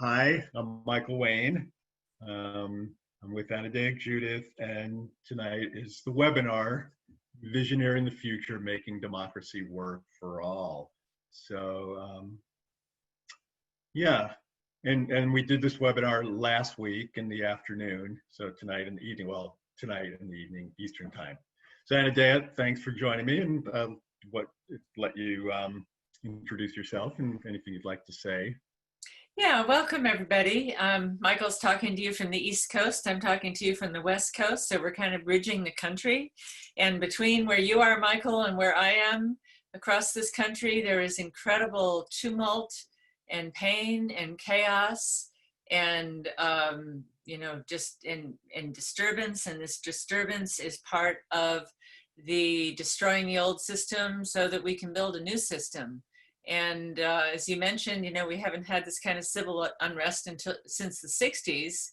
Hi, I'm Michael Wayne. I'm with Anodea, Judith, and tonight is the webinar, Visioneering the Future, Making Democracy Work for All. So, yeah, and we did this webinar last week in the afternoon, so tonight in the evening, well, tonight in the evening, Eastern time. So Anodea, thanks for joining me, and let you introduce yourself and anything you'd like to say. Yeah, welcome everybody. Michael's talking to you from the East Coast. I'm talking to you from the West Coast. So we're kind of bridging the country. And between where you are, Michael, and where I am across this country, there is incredible tumult and pain and chaos and, just in disturbance. And this disturbance is part of the destroying the old system so that we can build a new system. And as you mentioned, we haven't had this kind of civil unrest since the 60s,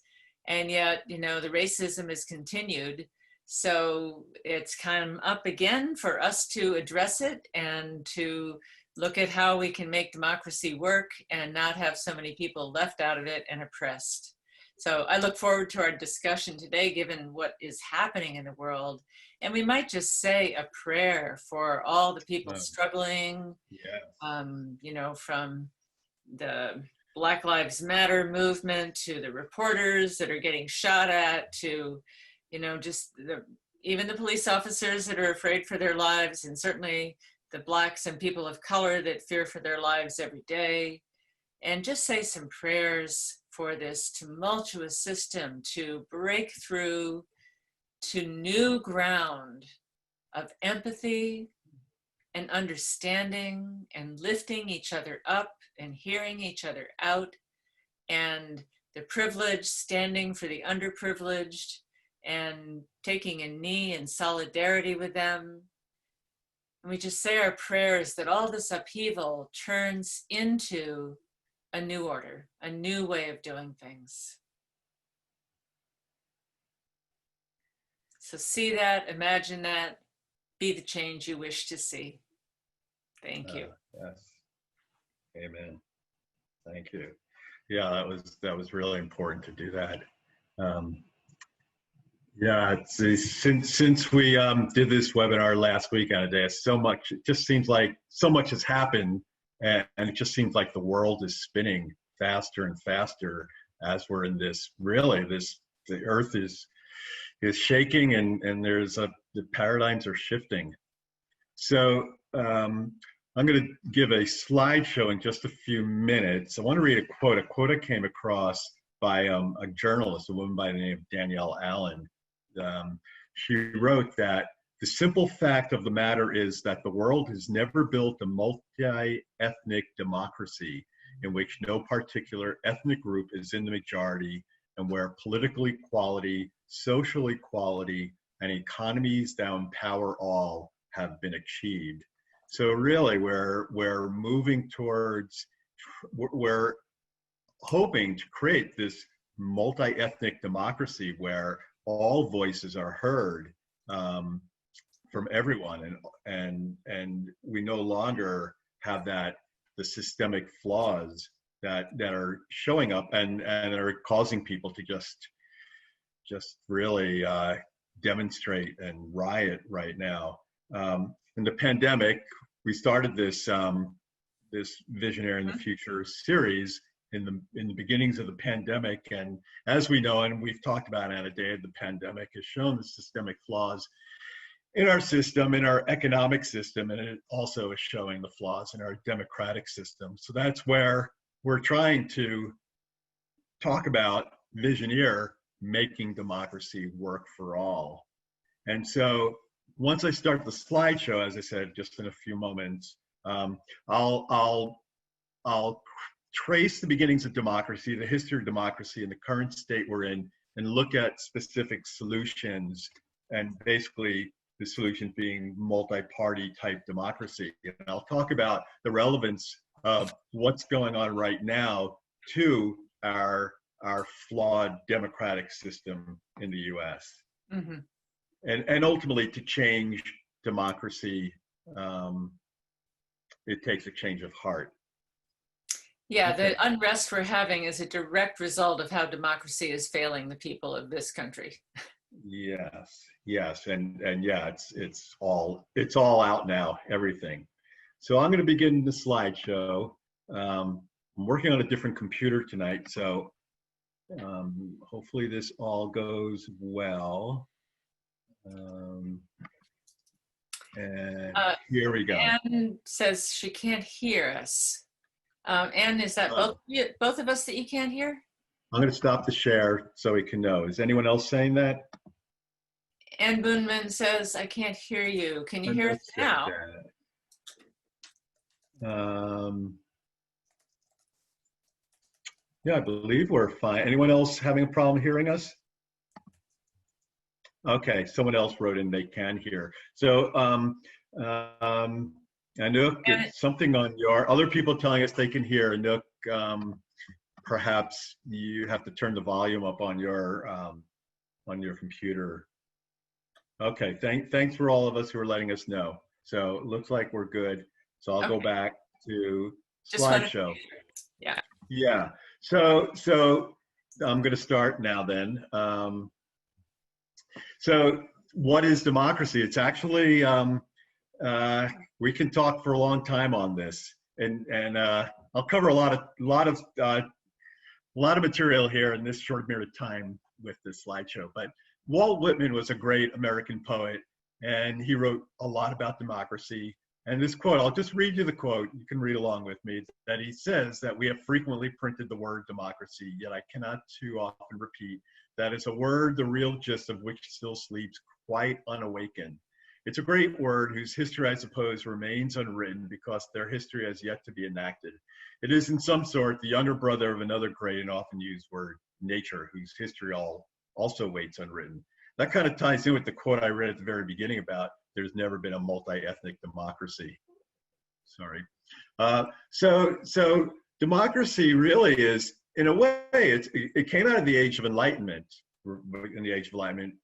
and yet, the racism has continued. So it's come up again for us to address it and to look at how we can make democracy work and not have so many people left out of it and oppressed. So I look forward to our discussion today, given what is happening in the world. And we might just say a prayer for all the people struggling, from the Black Lives Matter movement to the reporters that are getting shot at to, even the police officers that are afraid for their lives, and certainly the Blacks and people of color that fear for their lives every day. And just say some prayers for this tumultuous system to break through to new ground of empathy and understanding and lifting each other up and hearing each other out, and the privileged standing for the underprivileged and taking a knee in solidarity with them. And we just say our prayers that all this upheaval turns into a new order, a new way of doing things. So see that, imagine that, be the change you wish to see. Thank you. Yes. Amen. Thank you. Yeah, that was really important to do that. Since we did this webinar last week on a day, it just seems like so much has happened, and it just seems like the world is spinning faster and faster as we're in the earth is shaking, and the paradigms are shifting. So I'm going to give a slideshow in just a few minutes. I want to read a quote. A quote I came across by a journalist, a woman by the name of Danielle Allen. She wrote that the simple fact of the matter is that the world has never built a multi-ethnic democracy in which no particular ethnic group is in the majority, and where political equality, social equality, and economies that empower all have been achieved. So really, we're moving towards, we're hoping to create this multi-ethnic democracy where all voices are heard from everyone, and we no longer have the systemic flaws that are showing up and are causing people to just really demonstrate and riot right now. In the pandemic, we started this Visioneering the Future series in the beginnings of the pandemic, and as we know, and we've talked about Anodea, the pandemic has shown the systemic flaws in our system, in our economic system, and it also is showing the flaws in our democratic system. So that's where we're trying to talk about Visioneer, making democracy work for all. And so once I start the slideshow, as I said, just in a few moments, I'll trace the beginnings of democracy, the history of democracy, and the current state we're in, and look at specific solutions, and basically the solution being multi-party type democracy. And I'll talk about the relevance of what's going on right now to our flawed democratic system in the US. Mm-hmm. And ultimately, to change democracy, it takes a change of heart. Yeah, Okay. the unrest we're having is a direct result of how democracy is failing the people of this country. Yes, yes, and yeah, it's all out now, everything. So I'm going to begin the slideshow. I'm working on a different computer tonight, so hopefully this all goes well. Um, and Uh, here we go. Anne says she can't hear us. Anne, is that Oh, both of us that you can't hear? I'm going to stop the share so we can know. Is anyone else saying that? Anne Boonman says, I can't hear you. Can you hear us Let's say now? that. Yeah, I believe we're fine. Anyone else having a problem hearing us? Okay, someone else wrote in they can hear. So, Anouk, And it's something on your, other people telling us they can hear. Anouk, perhaps you have to turn the volume up on your computer. Okay, thanks for all of us who are letting us know. So it looks like we're good. So I'll go okay, back to just wanted, slideshow. yeah. Yeah. So I'm going to start now then. So what is democracy? It's actually we can talk for a long time on this, and I'll cover a lot of material here in this short period of time with this slideshow. But Walt Whitman was a great American poet, and he wrote a lot about democracy. And this quote, I'll just read you the quote, you can read along with me, that he says that we have frequently printed the word democracy, yet I cannot too often repeat that is a word the real gist of which still sleeps quite unawakened. It's a great word whose history, I suppose, remains unwritten because their history has yet to be enacted. It is in some sort the younger brother of another great and often used word, nature, whose history also waits unwritten. That kind of ties in with the quote I read at the very beginning about there's never been a multi-ethnic democracy. Sorry. So democracy really is, in a way, it came out of the Age of Enlightenment. In the Age of Enlightenment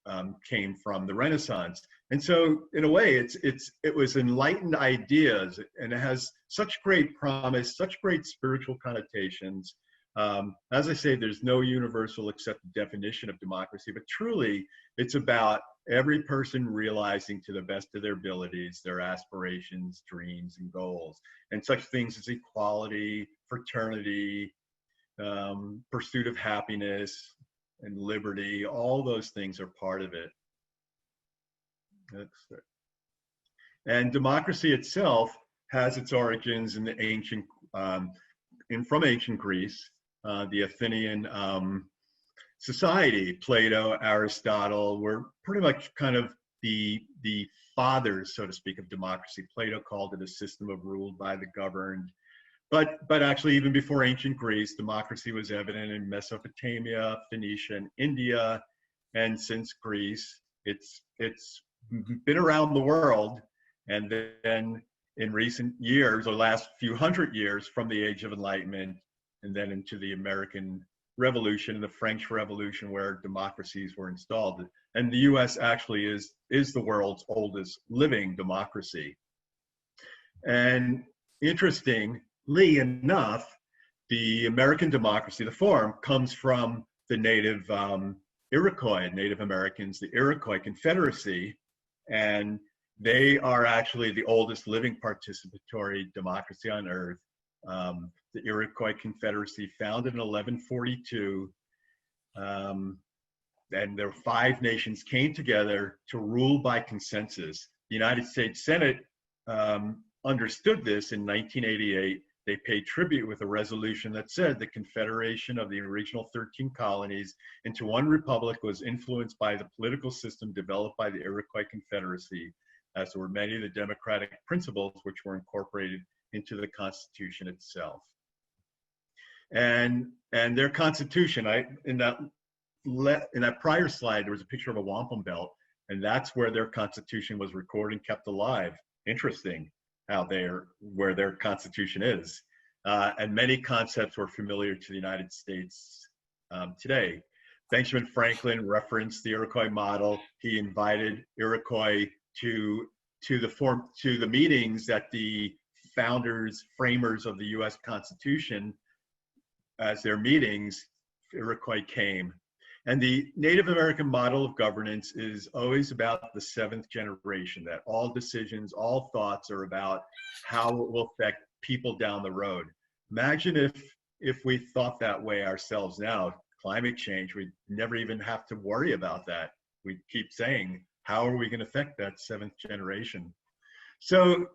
came from the Renaissance, and so in a way, it was enlightened ideas, and it has such great promise, such great spiritual connotations. As I say, there's no universal accepted definition of democracy, but truly, it's about every person realizing to the best of their abilities their aspirations, dreams, and goals, and such things as equality, fraternity, pursuit of happiness, and liberty. All those things are part of it. And democracy itself has its origins in the ancient, from ancient Greece, the Athenian society. Plato, Aristotle were pretty much kind of the fathers, so to speak, of democracy. Plato called it a system of ruled by the governed. But actually, even before ancient Greece, democracy was evident in Mesopotamia, Phoenicia, and India. And since Greece, it's been around the world. And then in recent years, or last few hundred years, from the Age of Enlightenment, and then into the American Revolution, the French Revolution, where democracies were installed. And the US actually is the world's oldest living democracy. And interestingly enough, the American democracy, the form, comes from the native Iroquois, Native Americans, the Iroquois Confederacy, and they are actually the oldest living participatory democracy on earth. The Iroquois Confederacy, founded in 1142, and their 5 nations came together to rule by consensus. The United States Senate understood this in 1988. They paid tribute with a resolution that said the confederation of the original 13 colonies into one republic was influenced by the political system developed by the Iroquois Confederacy, as were many of the democratic principles which were incorporated into the Constitution itself. And their Constitution, in that prior slide, there was a picture of a wampum belt, and that's where their Constitution was recorded and kept alive. Interesting how where their Constitution is. And many concepts were familiar to the United States today. Benjamin Franklin referenced the Iroquois model. He invited Iroquois to the meetings that the framers of the U.S. Constitution as their meetings, Iroquois came. And the Native American model of governance is always about the seventh generation, that all decisions, all thoughts are about how it will affect people down the road. Imagine if we thought that way ourselves now, climate change, we'd never even have to worry about that. We keep saying, how are we going to affect that seventh generation? So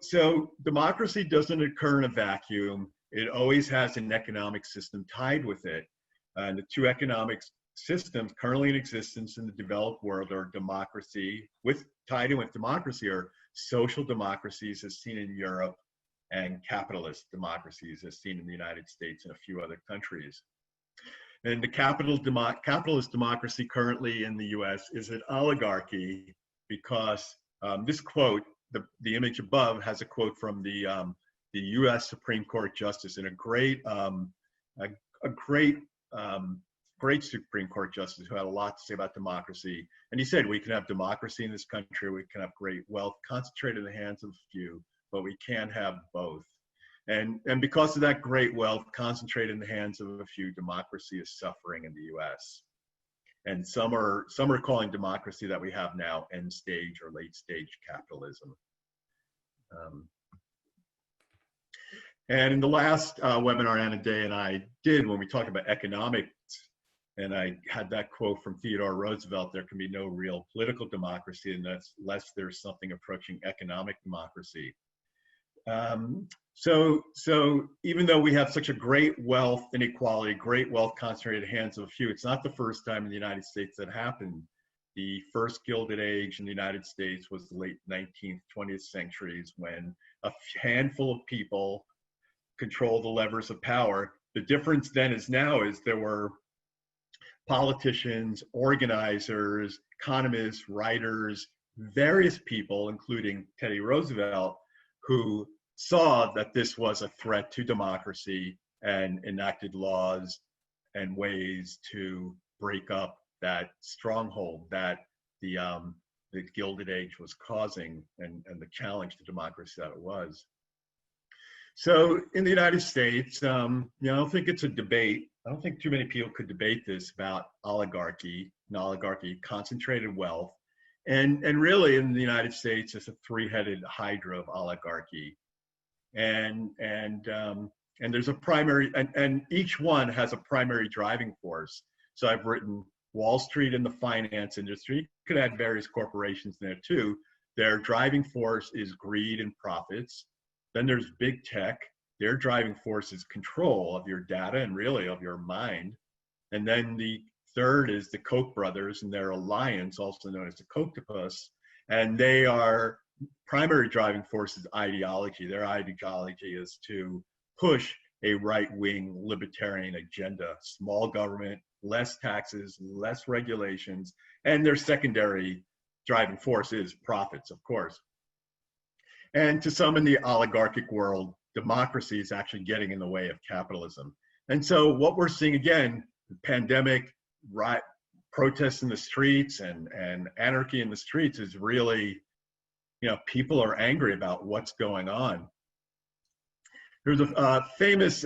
democracy doesn't occur in a vacuum. It always has an economic system tied with it. And the two economic systems currently in existence in the developed world are democracy, tied in with democracy are social democracies as seen in Europe and capitalist democracies as seen in the United States and a few other countries. And the capitalist democracy currently in the US is an oligarchy because this quote, the image above has a quote from the US Supreme Court Justice and a great Supreme Court Justice who had a lot to say about democracy. And he said, we can have democracy in this country, we can have great wealth concentrated in the hands of a few, but we can't have both. And because of that great wealth concentrated in the hands of a few, democracy is suffering in the US. And some are calling democracy that we have now end stage or late stage capitalism. And in the last webinar Anodea and I did, when we talked about economics, and I had that quote from Theodore Roosevelt, there can be no real political democracy unless there's something approaching economic democracy. So even though we have such a great wealth inequality, great wealth concentrated in the hands of a few, it's not the first time in the United States that happened. The first Gilded Age in the United States was the late 19th, 20th centuries when a handful of people controlled the levers of power. The difference then is now is there were politicians, organizers, economists, writers, various people, including Teddy Roosevelt, who saw that this was a threat to democracy and enacted laws and ways to break up that stronghold that the Gilded Age was causing and the challenge to democracy that it was. So in the United States, I don't think it's a debate. I don't think too many people could debate this about oligarchy, concentrated wealth. And really in the United States, it's a three-headed hydra of oligarchy. And there's a primary, and each one has a primary driving force. So I've written Wall Street and the finance industry. You could add various corporations in there too. Their driving force is greed and profits. Then there's big tech. Their driving force is control of your data and really of your mind. And then the third is the Koch brothers and their alliance, also known as the Kochtopus. And they are primary driving force is ideology. Their ideology is to push a right-wing libertarian agenda, small government, less taxes, less regulations, and their secondary driving force is profits, of course. And to some in the oligarchic world, democracy is actually getting in the way of capitalism. And so what we're seeing again, the pandemic, protests in the streets and anarchy in the streets is really, people are angry about what's going on. There's a famous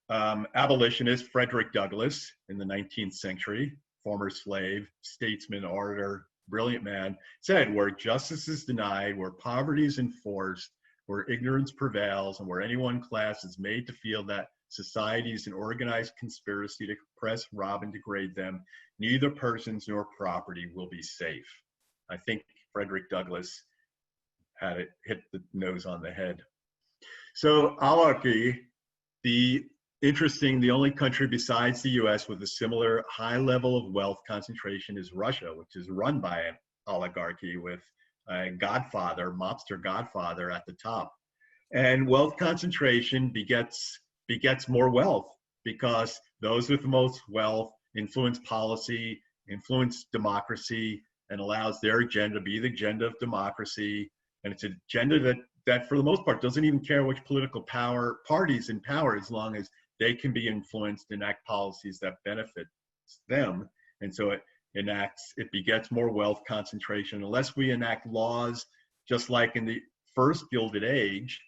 abolitionist, Frederick Douglass, in the 19th century, former slave, statesman, orator, brilliant man, said, where justice is denied, where poverty is enforced, where ignorance prevails, and where any one class is made to feel that society is an organized conspiracy to oppress, rob, and degrade them, neither persons nor property will be safe. I think Frederick Douglass had it hit the nose on the head. So oligarchy, the only country besides the US with a similar high level of wealth concentration is Russia, which is run by an oligarchy with a godfather, mobster godfather at the top. And wealth concentration begets more wealth because those with the most wealth influence policy, influence democracy, and allows their agenda to be the agenda of democracy. And it's an agenda that for the most part doesn't even care which political parties in power, as long as they can be influenced and enact policies that benefit them. And so it begets more wealth concentration. Unless we enact laws, just like in the first Gilded Age,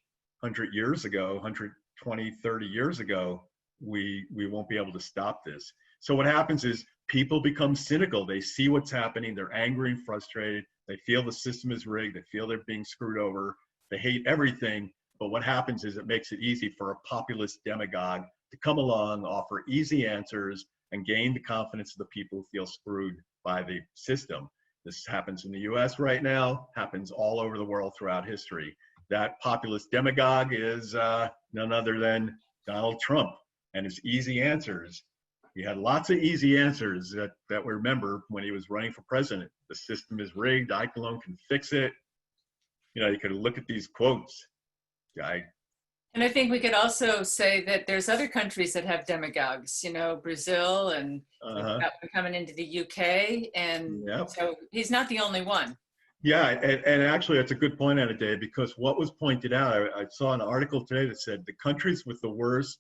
100 years ago, 120, 30 years ago, we won't be able to stop this. So what happens is people become cynical. They see what's happening. They're angry and frustrated. They feel the system is rigged. They feel they're being screwed over. They hate everything. But what happens is it makes it easy for a populist demagogue to come along, offer easy answers, and gain the confidence of the people who feel screwed by the system. This happens in the US right now, happens all over the world throughout history. That populist demagogue is none other than Donald Trump and his easy answers. He had lots of easy answers that we remember when he was running for president. The system is rigged. I alone can fix it. You know, you could look at these quotes. And I think we could also say that there's other countries that have demagogues, you know, Brazil and coming into the UK. And so he's not the only one. Yeah, and actually that's a good point, Anodea, because what was pointed out, I saw an article today that said the countries with the worst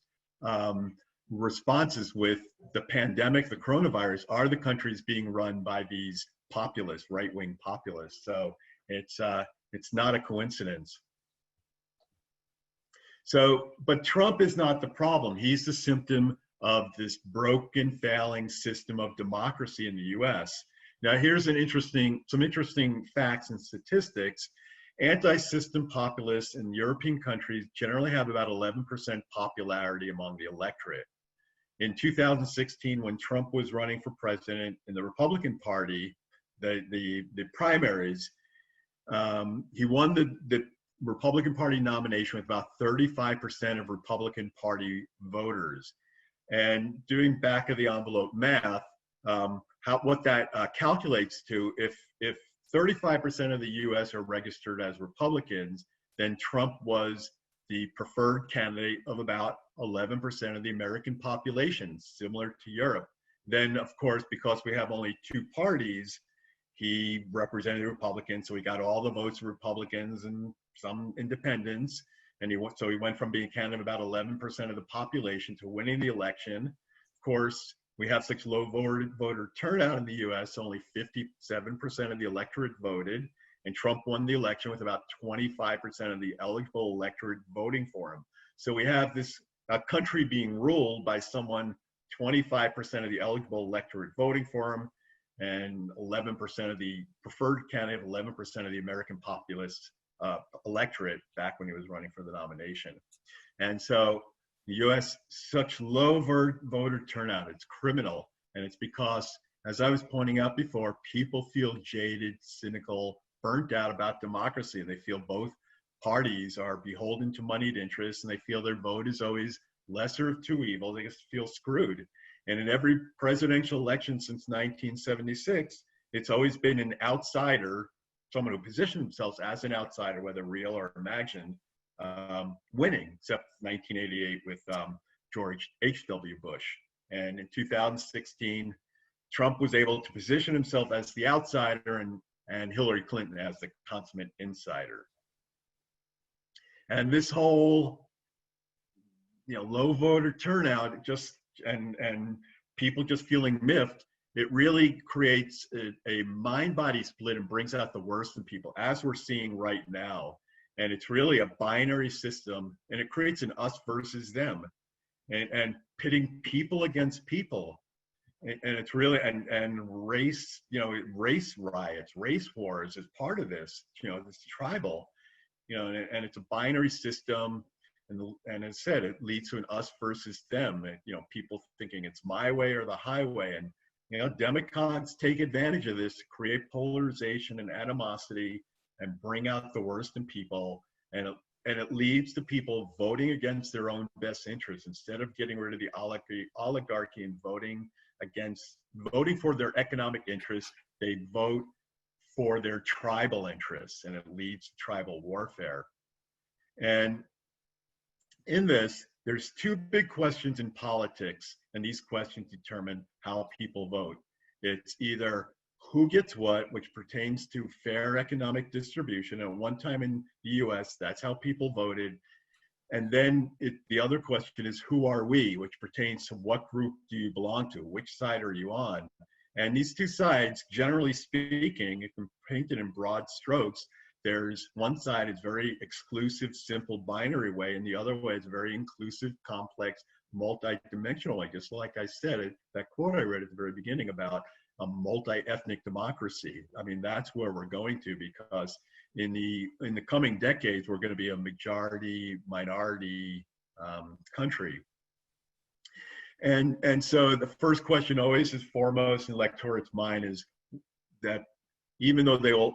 responses with the pandemic, the coronavirus, are the countries being run by these populists, right-wing populists. So it's not a coincidence. So, but Trump is not the problem. He's the symptom of this broken, failing system of democracy in the US. Now, here's some interesting facts and statistics. Anti-system populists in European countries generally have about 11% popularity among the electorate. In 2016, when Trump was running for president in the Republican Party, the primaries, he won the Republican Party nomination with about 35% of Republican Party voters. And doing back of the envelope math, what that calculates to, if 35% of the US are registered as Republicans, then Trump was the preferred candidate of about 11% of the American population, similar to Europe. Then, of course, because we have only two parties, he represented the Republicans, so he got all the votes of Republicans and some independents. And he went from being a candidate of about 11% of the population to winning the election. Of course, we have such low voter turnout in the US, only 57% of the electorate voted, and Trump won the election with about 25% of the eligible electorate voting for him. So we have this country being ruled by someone 25% of the eligible electorate voting for him, and 11% of the preferred candidate, 11% of the American populist electorate back when he was running for the nomination. And so the US, such low voter turnout, it's criminal. And it's because, as I was pointing out before, people feel jaded, cynical, burnt out about democracy. And they feel both parties are beholden to moneyed interests, and they feel their vote is always lesser of two evils. They just feel screwed. And in every presidential election since 1976, it's always been an outsider, someone who positioned themselves as an outsider, whether real or imagined, winning, except 1988 with George H.W. Bush. And in 2016, Trump was able to position himself as the outsider, and Hillary Clinton as the consummate insider. And this whole, low voter turnout, and people just feeling miffed, it really creates a mind-body split and brings out the worst in people, as we're seeing right now. And it's really a binary system, and it creates an us versus them, and pitting people against people. And it's really, and race, race riots, race wars is part of this, this tribal, and it's a binary system. And as I said, it leads to an us versus them, people thinking it's my way or the highway. And, demagogues take advantage of this to create polarization and animosity and bring out the worst in people. And it leads to people voting against their own best interests. Instead of getting rid of the oligarchy and voting for their economic interests, they vote for their tribal interests, and it leads to tribal warfare. And in this, there's two big questions in politics, and these questions determine how people vote. It's either who gets what, which pertains to fair economic distribution. At one time in the US, that's how people voted. And then the other question is, who are we, which pertains to what group do you belong to? Which side are you on? And these two sides, generally speaking, if painted in broad strokes, there's one side is very exclusive, simple binary way, and the other way is very inclusive, complex, multi-dimensional, just like I said, that quote I read at the very beginning about a multi-ethnic democracy. I mean, that's where we're going to, because in the coming decades, we're going to be a majority minority country. And so the first question always is foremost in electorate's mind is that even though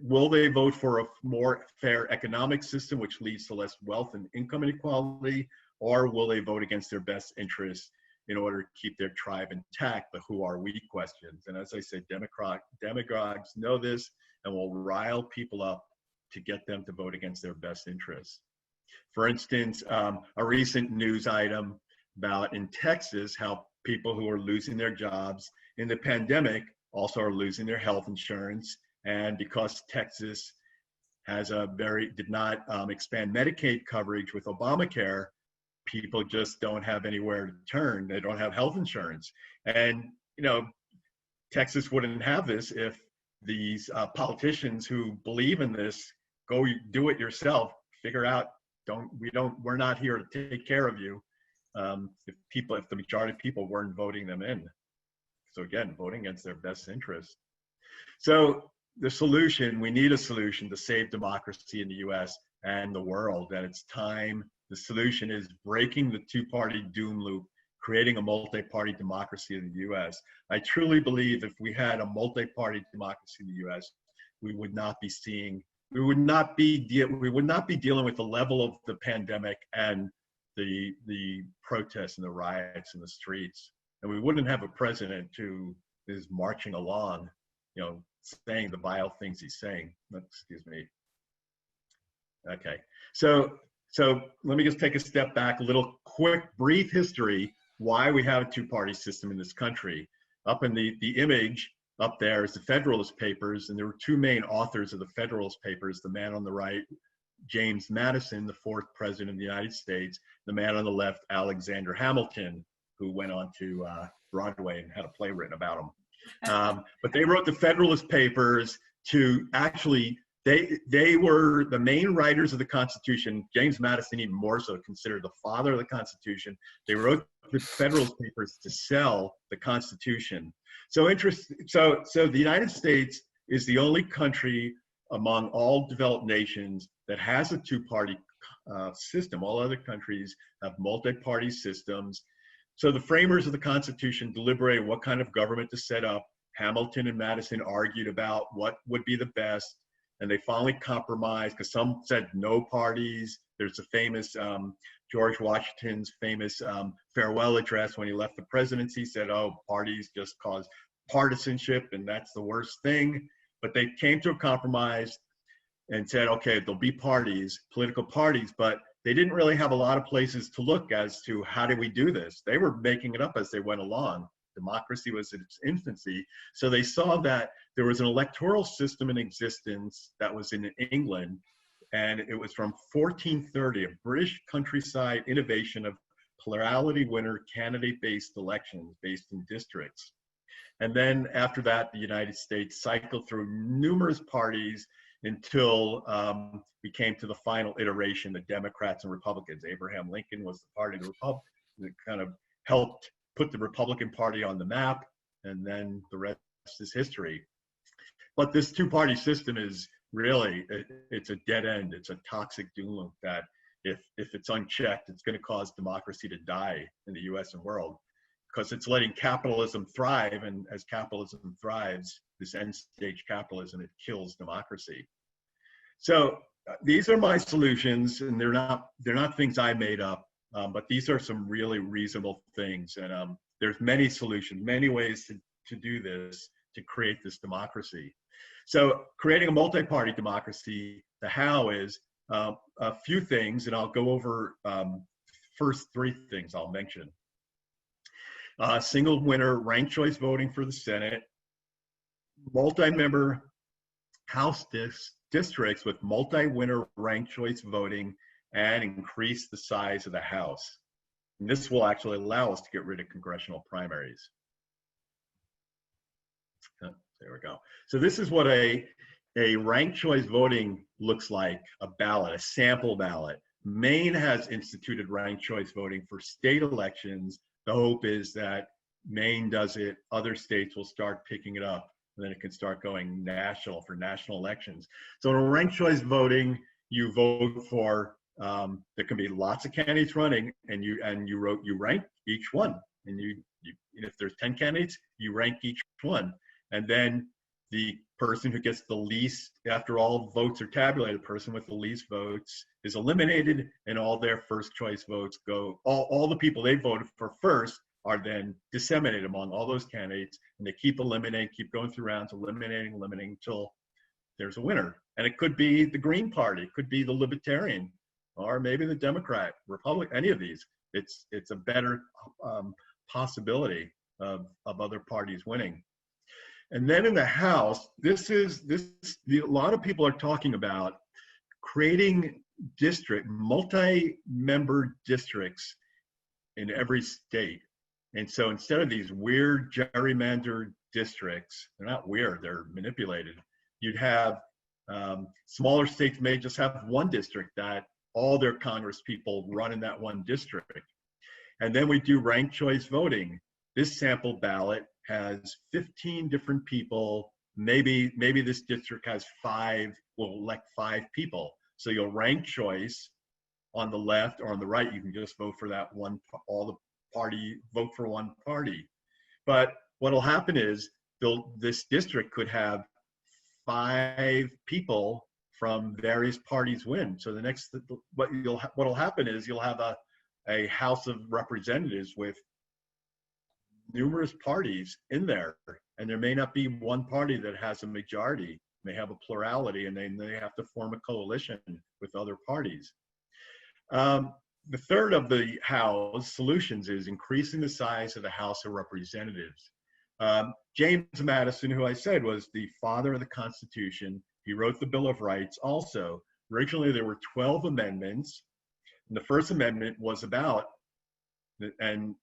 will they vote for a more fair economic system, which leads to less wealth and income inequality, or will they vote against their best interests in order to keep their tribe intact, the who are we questions? And as I said, demagogues know this and will rile people up to get them to vote against their best interests. For instance, a recent news item about in Texas, how people who are losing their jobs in the pandemic also are losing their health insurance. And because Texas has did not expand Medicaid coverage with Obamacare, people just don't have anywhere to turn. They don't have health insurance. And, Texas wouldn't have this if these politicians who believe in this, go do it yourself, figure out, we're not here to take care of you. If the majority of people weren't voting them in. So again, voting against their best interest. So the solution, we need a solution to save democracy in the US and the world. And it's time. The solution is breaking the two-party doom loop, creating a multi-party democracy in the US. I truly believe if we had a multi-party democracy in the US, we would not be dealing with the level of the pandemic and the protests and the riots in the streets. And we wouldn't have a president who is marching along, saying the vile things he's saying. Excuse me. Okay, so let me just take a step back, a little quick, brief history, why we have a two-party system in this country. Up in the image up there is the Federalist Papers, and there were two main authors of the Federalist Papers, the man on the right, James Madison, the fourth president of the United States, the man on the left, Alexander Hamilton, who went on to Broadway and had a play written about him. But they wrote the Federalist Papers to actually, they were the main writers of the Constitution. James Madison, even more so, considered the father of the Constitution. They wrote the Federalist Papers to sell the Constitution. So the United States is the only country among all developed nations that has a two-party system. All other countries have multi-party systems. So the framers of the Constitution deliberated what kind of government to set up. Hamilton and Madison argued about what would be the best, and they finally compromised because some said no parties. There's a famous, George Washington's famous farewell address when he left the presidency. He said, oh, parties just cause partisanship, and that's the worst thing. But they came to a compromise and said, okay, there'll be parties, political parties, but they didn't really have a lot of places to look as to how do we do this. They were making it up as they went along. Democracy was in its infancy. So they saw that there was an electoral system in existence that was in England, and it was from 1430, a British countryside innovation of plurality winner candidate-based elections based in districts. And then after that, the United States cycled through numerous parties until we came to the final iteration, the Democrats and Republicans. Abraham Lincoln was the party of the Republic that kind of helped put the Republican Party on the map, and then the rest is history. But this two-party system is really, it's a dead end. It's a toxic doom loop that if it's unchecked, it's going to cause democracy to die in the US and world, because it's letting capitalism thrive, and as capitalism thrives, this end-stage capitalism, it kills democracy. So these are my solutions, and they're not things I made up, but these are some really reasonable things, and there's many solutions, many ways to do this, to create this democracy. So creating a multi-party democracy, the how is a few things, and I'll go over first three things I'll mention. Single winner ranked choice voting for the Senate, multi-member House districts with multi-winner ranked choice voting, and increase the size of the House. And this will actually allow us to get rid of congressional primaries. There we go. So this is what a ranked choice voting looks like, a ballot, a sample ballot. Maine has instituted ranked choice voting for state elections. The hope is that Maine does it, other states will start picking it up, and then it can start going national for national elections. So in ranked choice voting, you vote for, there can be lots of candidates running, and you rank each one. And if there's 10 candidates, you rank each one. And then the person who gets the least, after all votes are tabulated, the person with the least votes is eliminated, and all their first choice votes go, all the people they voted for first are then disseminated among all those candidates, and they keep eliminating, keep going through rounds, eliminating until there's a winner. And it could be the Green Party, it could be the Libertarian, or maybe the Democrat, Republic, any of these. It's a better possibility of other parties winning. And then in the House, a lot of people are talking about creating multi-member districts in every state. And so instead of these weird gerrymandered districts, they're not weird, they're manipulated. You'd have smaller states may just have one district that all their Congress people run in that one district. And then we do ranked choice voting. This sample ballot has 15 different people. Maybe this district has will elect 5 people. So you'll rank choice on the left, or on the right, you can just vote for that one, vote for one party. But what'll happen is this district could have 5 people from various parties win. So what'll happen is you'll have a House of Representatives with numerous parties in there, and there may not be one party that has a majority. They have a plurality, and they have to form a coalition with other parties. The third of the House solutions is increasing the size of the House of Representatives. James Madison, who I said was the father of the Constitution, he wrote the Bill of Rights also. Originally, there were 12 amendments. And the first amendment was about, and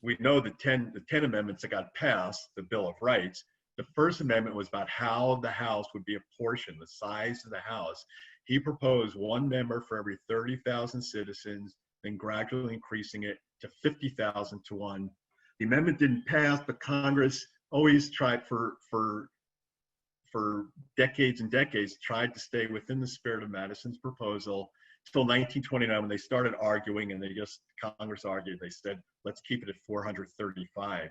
we know the 10 amendments that got passed, the Bill of Rights. The first amendment was about how the House would be apportioned, the size of the House. He proposed 1 member for every 30,000 citizens, then gradually increasing it to 50,000 to 1. The amendment didn't pass, but Congress always tried for decades and decades, tried to stay within the spirit of Madison's proposal. Till 1929, when they started arguing, and Congress argued, they said, let's keep it at 435.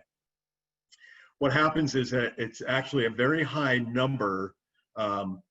What happens is that it's actually a very high number of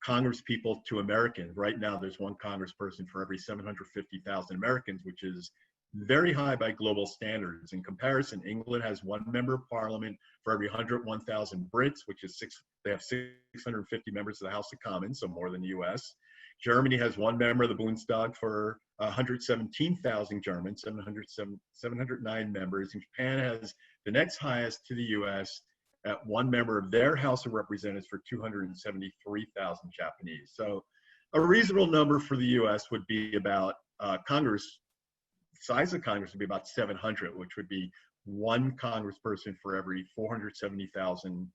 Congress people to Americans. Right now, there's one Congressperson for every 750,000 Americans, which is very high by global standards. In comparison, England has 1 member of Parliament for every 101,000 Brits, which is they have 650 members of the House of Commons, so more than the US. Germany has 1 member of the Bundestag for 117,000 Germans, 709 members. And Japan has the next highest to the US at 1 member of their House of Representatives for 273,000 Japanese. So a reasonable number for the US would be about size of Congress would be about 700, which would be 1 congressperson for every 470,000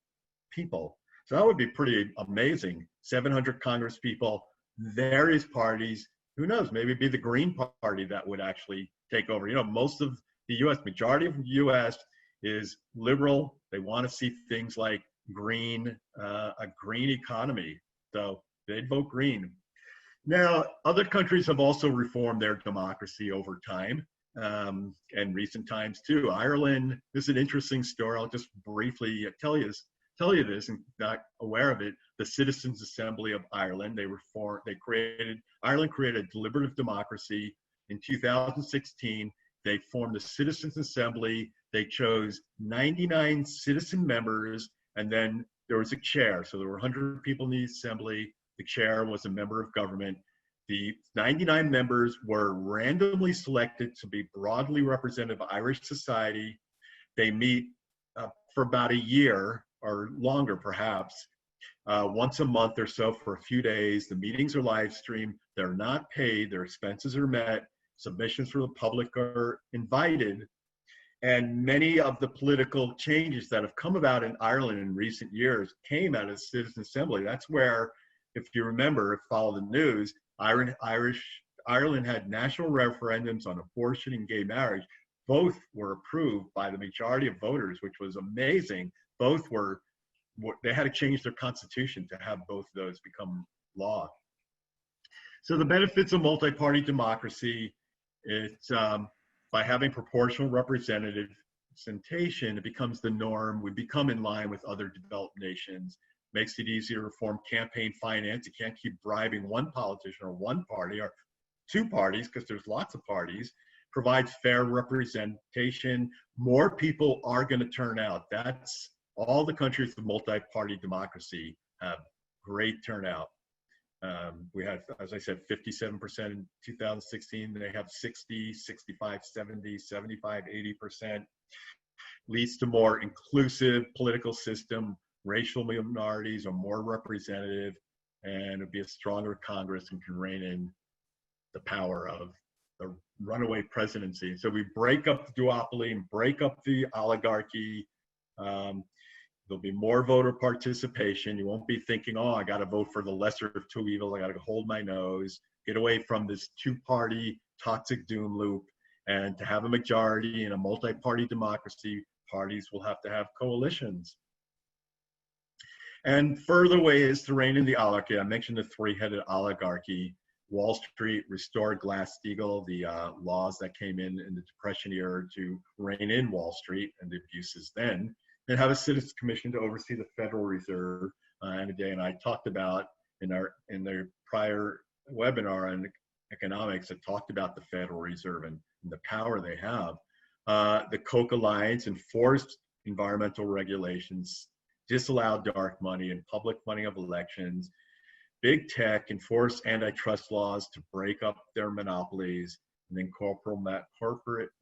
people. So that would be pretty amazing. 700 Congress people, various parties. Who knows? Maybe it'd be the Green Party that would actually take over. Most of the majority of the U.S. is liberal. They want to see things like green, a green economy. So they'd vote green. Now, other countries have also reformed their democracy over time, and recent times too. Ireland, this is an interesting story. I'll just briefly tell you this, and not aware of it. The Citizens Assembly of Ireland, Ireland created a deliberative democracy. In 2016, they formed the Citizens Assembly. They chose 99 citizen members, and then there was a chair. So there were 100 people in the assembly. The chair was a member of government. The 99 members were randomly selected to be broadly representative of Irish society. They meet for about a year or longer, perhaps, once a month or so for a few days. The meetings are live streamed. They're not paid. Their expenses are met. Submissions from the public are invited. And many of the political changes that have come about in Ireland in recent years came out of the Citizen Assembly. That's where if you remember, follow the news, Ireland had national referendums on abortion and gay marriage. Both were approved by the majority of voters, which was amazing. Both were, they had to change their constitution to have both of those become law. So the benefits of multi-party democracy, it's by having proportional representation, it becomes the norm. We become in line with other developed nations. Makes it easier to reform campaign finance. You can't keep bribing one politician or one party or two parties, because there's lots of parties. Provides fair representation. More people are going to turn out. That's all the countries with multi-party democracy have great turnout. We had, as I said, 57% in 2016. They have 60, 65, 70, 75, 80%. Leads to more inclusive political system. Racial minorities are more representative, and it'll be a stronger Congress and can rein in the power of the runaway presidency. So we break up the duopoly and break up the oligarchy. There'll be more voter participation. You won't be thinking, oh, I got to vote for the lesser of two evils. I got to hold my nose, get away from this two-party toxic doom loop. And to have a majority in a multi-party democracy, parties will have to have coalitions. And further ways to rein in the oligarchy. I mentioned the three-headed oligarchy. Wall Street restored Glass-Steagall, the laws that came in the Depression era to rein in Wall Street and the abuses then. And have a citizens commission to oversee the Federal Reserve. Anodea and I talked about in their prior webinar on economics that talked about the Federal Reserve and the power they have. The Koch alliance enforced environmental regulations, disallowed dark money and public funding of elections. Big tech enforced antitrust laws to break up their monopolies, and then corporate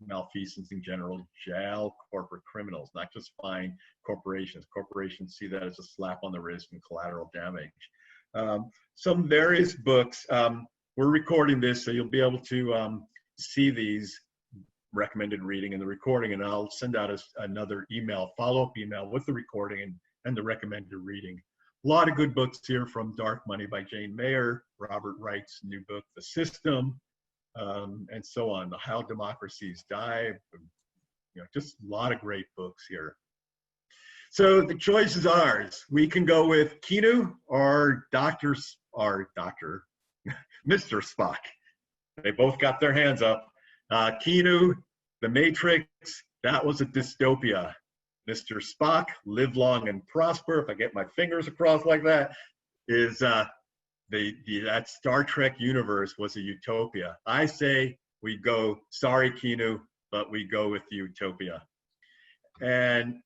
malfeasance in general, jail corporate criminals, not just fine corporations. Corporations see that as a slap on the wrist and collateral damage. Some various books. We're recording this, so you'll be able to see these recommended reading and the recording, and I'll send out another email, follow-up email with the recording and the recommended reading. A lot of good books here, from Dark Money by Jane Mayer, Robert Wright's new book, The System, and so on, How Democracies Die. Just a lot of great books here. So the choice is ours. We can go with Keanu or Mr. Spock. They both got their hands up. Keanu, The Matrix, that was a dystopia. Mr. Spock, Live Long and Prosper, if I get my fingers across like that, is that Star Trek universe was a utopia. I say we go, sorry Keanu, but we go with utopia. And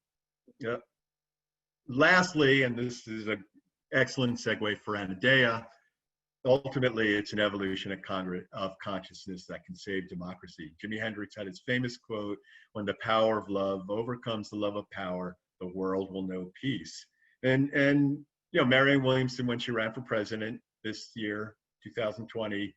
lastly, and this is an excellent segue for Anodea, ultimately it's an evolution of consciousness that can save democracy. Jimi Hendrix had his famous quote, "When the power of love overcomes the love of power, the world will know peace." And Marianne Williamson, when she ran for president this year, 2020,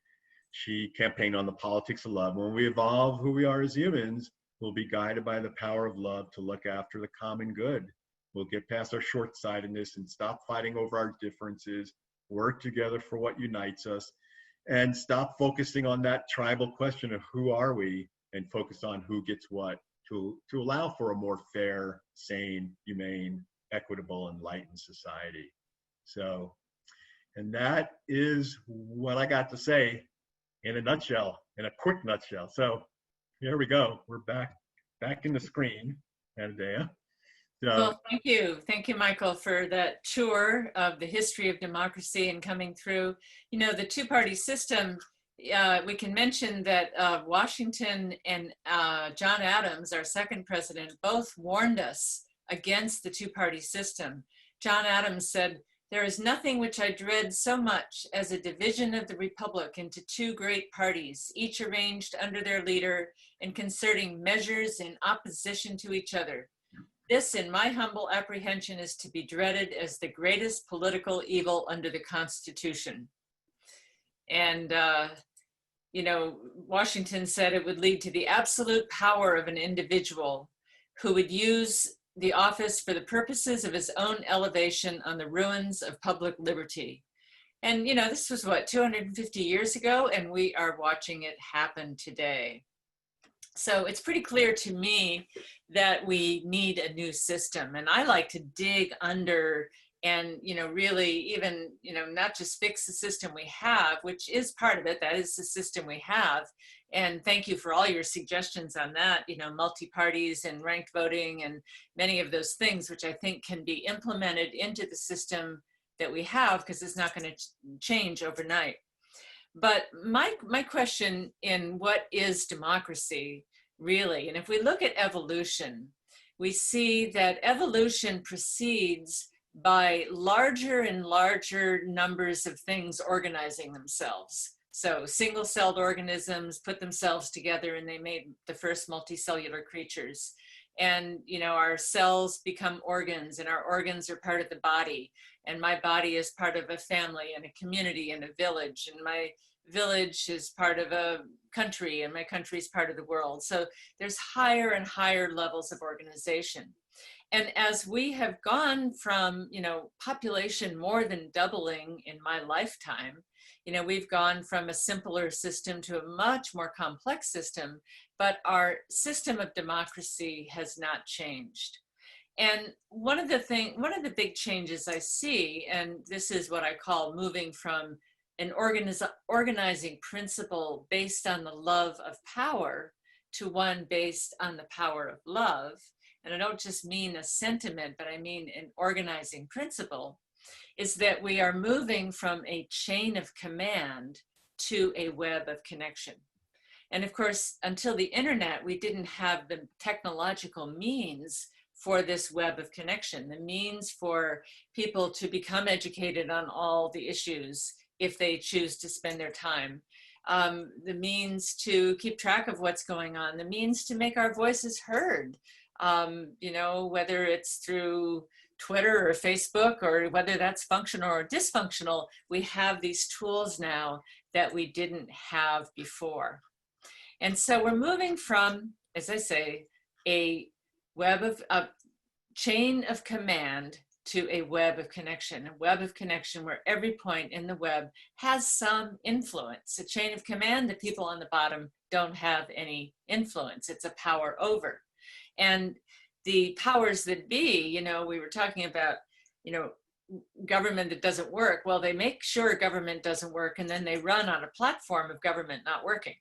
she campaigned on the politics of love. When we evolve who we are as humans, we'll be guided by the power of love to look after the common good. We'll get past our short-sightedness and stop fighting over our differences, work together for what unites us, and stop focusing on that tribal question of who are we, and focus on who gets what, to allow for a more fair, sane, humane, equitable, enlightened society. So, and that is what I got to say in a nutshell, in a quick nutshell. So here we go. We're back in the screen, Anodea. Well, thank you. Thank you, Michael, for that tour of the history of democracy and coming through. The two-party system, we can mention that Washington and John Adams, our second president, both warned us against the two-party system. John Adams said, "There is nothing which I dread so much as a division of the republic into two great parties, each arranged under their leader and concerting measures in opposition to each other. This, in my humble apprehension, is to be dreaded as the greatest political evil under the Constitution." And, Washington said it would lead to the absolute power of an individual who would use the office for the purposes of his own elevation on the ruins of public liberty. And, you know, this was what, 250 years ago, and we are watching it happen today. So it's pretty clear to me that we need a new system. And I like to dig under and, you know, really even, you know, not just fix the system we have, which is part of it. That is the system we have. And thank you for all your suggestions on that, you know, multi-parties and ranked voting and many of those things, which I think can be implemented into the system that we have, because it's not going to change overnight. But my question in what is democracy really, and if we look at evolution, we see that evolution proceeds by larger and larger numbers of things organizing themselves. So single-celled organisms put themselves together and they made the first multicellular creatures. And, you know, our cells become organs, and our organs are part of the body. And my body is part of a family and a community and a village. And my village is part of a country, and my country is part of the world. So there's higher and higher levels of organization. And as we have gone from, you know, population more than doubling in my lifetime, you know, we've gone from a simpler system to a much more complex system, but our system of democracy has not changed. And one of the big changes I see, and this is what I call moving from an organizing principle based on the love of power to one based on the power of love. And I don't just mean a sentiment, but I mean an organizing principle, is that we are moving from a chain of command to a web of connection. And of course, until the internet, we didn't have the technological means for this web of connection, the means for people to become educated on all the issues if they choose to spend their time, the means to keep track of what's going on, the means to make our voices heard, you know, whether it's through Twitter or Facebook, or whether that's functional or dysfunctional, we have these tools now that we didn't have before. And so we're moving from, as I say, a web of a chain of command to a web of connection, where every point in the web has some influence. A chain of command, the people on the bottom don't have any influence. It's a power over. And the powers that be, you know, we were talking about, you know, government that doesn't work. Well, they make sure government doesn't work, and then they run on a platform of government not working.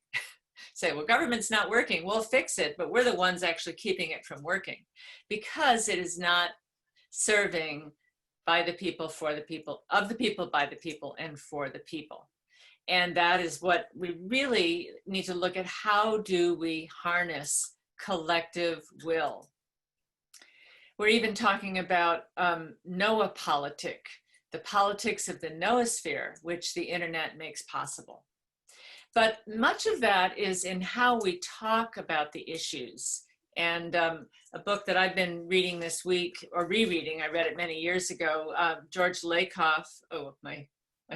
Say, well, government's not working, we'll fix it, but we're the ones actually keeping it from working because it is not serving by the people, for the people, of the people, by the people, and for the people. And that is what we really need to look at. How do we harness collective will? We're even talking about Noah politic, the politics of the noosphere, which the internet makes possible. But much of that is in how we talk about the issues. And a book that I've been reading this week, or rereading, I read it many years ago, George Lakoff, oh, my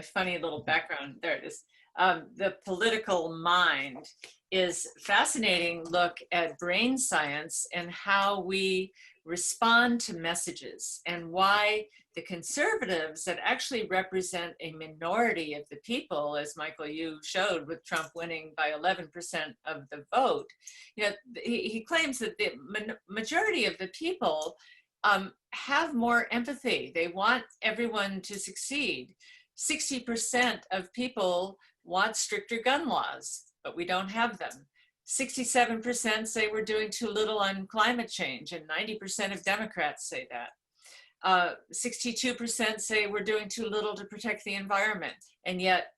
funny little background, there it is. The Political Mind is a fascinating look at brain science and how we respond to messages, and why the conservatives that actually represent a minority of the people, as Michael, you showed with Trump winning by 11% of the vote, you know, he claims that the majority of the people have more empathy. They want everyone to succeed. 60% of people want stricter gun laws, but we don't have them. 67% say we're doing too little on climate change, and 90% of Democrats say that. 62% say we're doing too little to protect the environment, and yet,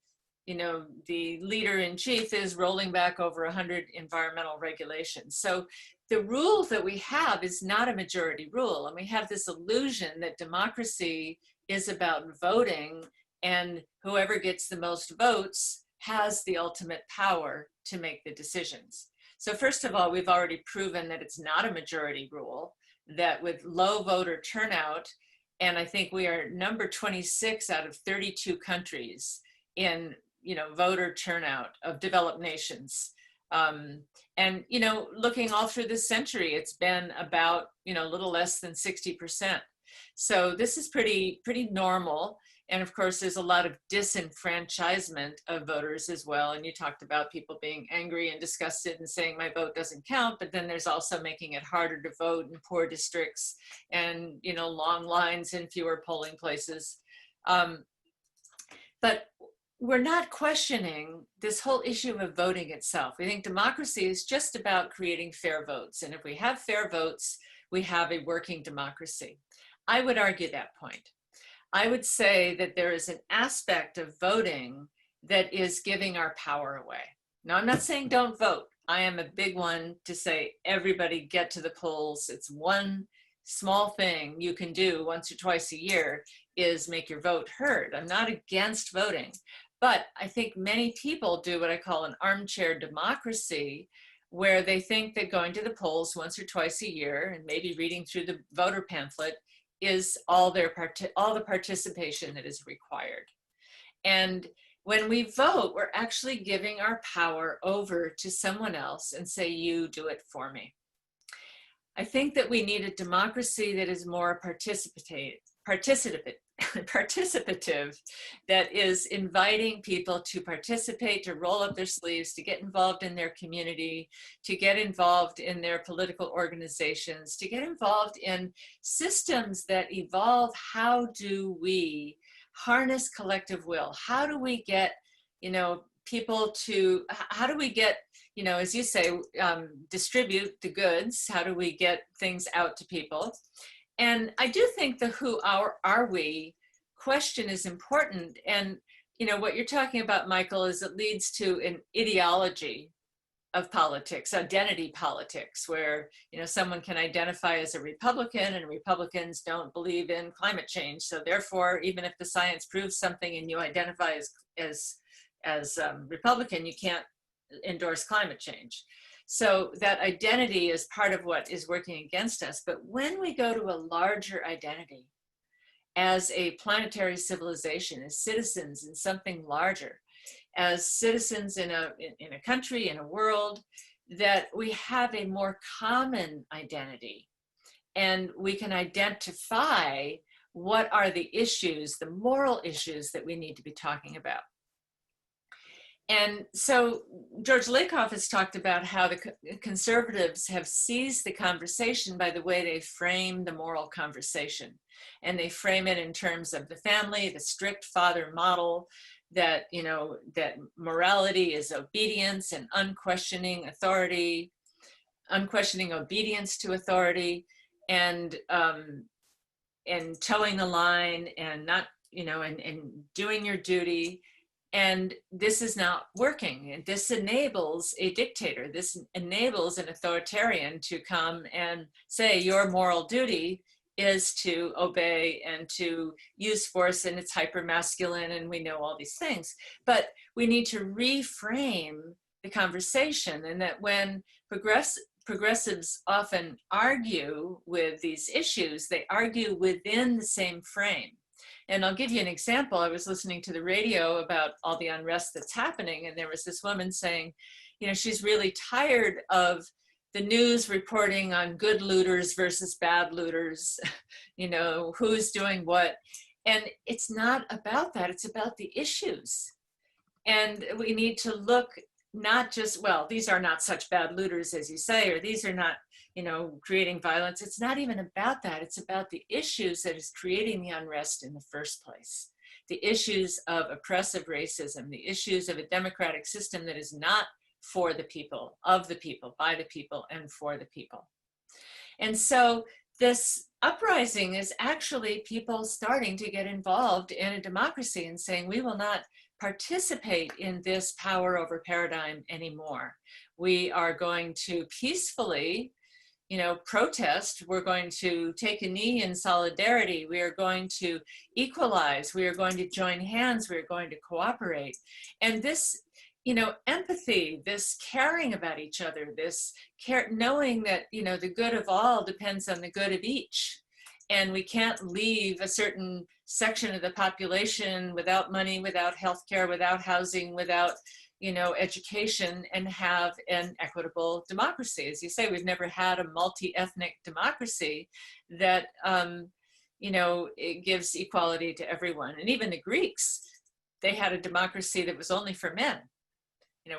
you know, the leader in chief is rolling back over 100 environmental regulations. So the rule that we have is not a majority rule, and we have this illusion that democracy is about voting, and whoever gets the most votes has the ultimate power to make the decisions. So first of all, we've already proven that it's not a majority rule, that with low voter turnout, and I think we are number 26 out of 32 countries in, you know, voter turnout of developed nations. And, you know, looking all through this century, it's been about, you know, a little less than 60%. So this is pretty normal. And of course, there's a lot of disenfranchisement of voters as well. And you talked about people being angry and disgusted and saying my vote doesn't count, but then there's also making it harder to vote in poor districts and, you know, long lines in fewer polling places. But we're not questioning this whole issue of voting itself. We think democracy is just about creating fair votes. And if we have fair votes, we have a working democracy. I would argue that point. I would say that there is an aspect of voting that is giving our power away. Now, I'm not saying don't vote. I am a big one to say everybody get to the polls. It's one small thing you can do once or twice a year is make your vote heard. I'm not against voting, but I think many people do what I call an armchair democracy, where they think that going to the polls once or twice a year and maybe reading through the voter pamphlet is all the participation that is required. And when we vote, we're actually giving our power over to someone else and say, you do it for me. I think that we need a democracy that is more participative, that is inviting people to participate, to roll up their sleeves, to get involved in their community, to get involved in their political organizations, to get involved in systems that evolve. How do we harness collective will? How do we get, you know, people to, how do we get, you know, as you say, distribute the goods? How do we get things out to people? And I do think the who are we question is important. And, you know, what you're talking about, Michael, is it leads to an ideology of politics, identity politics, where, you know, someone can identify as a Republican and Republicans don't believe in climate change. So therefore, even if the science proves something and you identify as Republican, you can't endorse climate change. So that identity is part of what is working against us. But when we go to a larger identity as a planetary civilization, as citizens in something larger, as citizens in a country, in a world, that we have a more common identity and we can identify what are the issues, the moral issues that we need to be talking about. And so George Lakoff has talked about how the conservatives have seized the conversation by the way they frame the moral conversation. And they frame it in terms of the family, the strict father model, that, you know, that morality is obedience and unquestioning authority, unquestioning obedience to authority, and towing the line and not, you know, and doing your duty. And this is not working. And this enables a dictator. This enables an authoritarian to come and say your moral duty is to obey and to use force, and it's hyper-masculine, and we know all these things. But we need to reframe the conversation, and that when progressives often argue with these issues, they argue within the same frame. And I'll give you an example. I was listening to the radio about all the unrest that's happening, and there was this woman saying, you know, she's really tired of the news reporting on good looters versus bad looters, you know, who's doing what. And it's not about that, it's about the issues. And we need to look not just, well, these are not such bad looters as you say, or these are not, you know, creating violence. It's not even about that. It's about the issues that is creating the unrest in the first place. The issues of oppressive racism, the issues of a democratic system that is not for the people, of the people, by the people, and for the people. And so this uprising is actually people starting to get involved in a democracy and saying, we will not participate in this power over paradigm anymore. We are going to peacefully, you know, protest. We're going to take a knee in solidarity. We are going to equalize. We are going to join hands. We are going to cooperate. And this, you know, empathy, this caring about each other, this care, knowing that, you know, the good of all depends on the good of each. And we can't leave a certain section of the population without money, without healthcare, without housing, without, you know, education, and have an equitable democracy. As you say, we've never had a multi-ethnic democracy that it gives equality to everyone. And even the Greeks, they had a democracy that was only for men.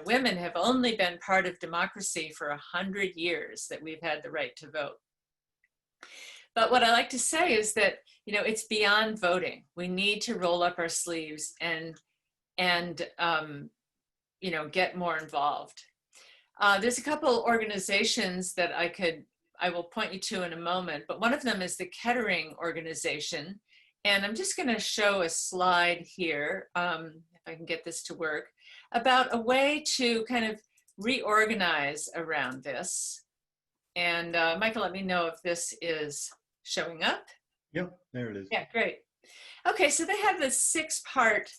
Women have only been part of democracy for 100 years that we've had the right to vote. But what I like to say is that, it's beyond voting. We need to roll up our sleeves and get more involved. There's a couple organizations that I will point you to in a moment, but one of them is the Kettering organization. And I'm just going to show a slide here, if I can get this to work, about a way to kind of reorganize around this. And Michael, let me know if this is showing up. Yep, there it is. Yeah, great. Okay, so they have this 6-part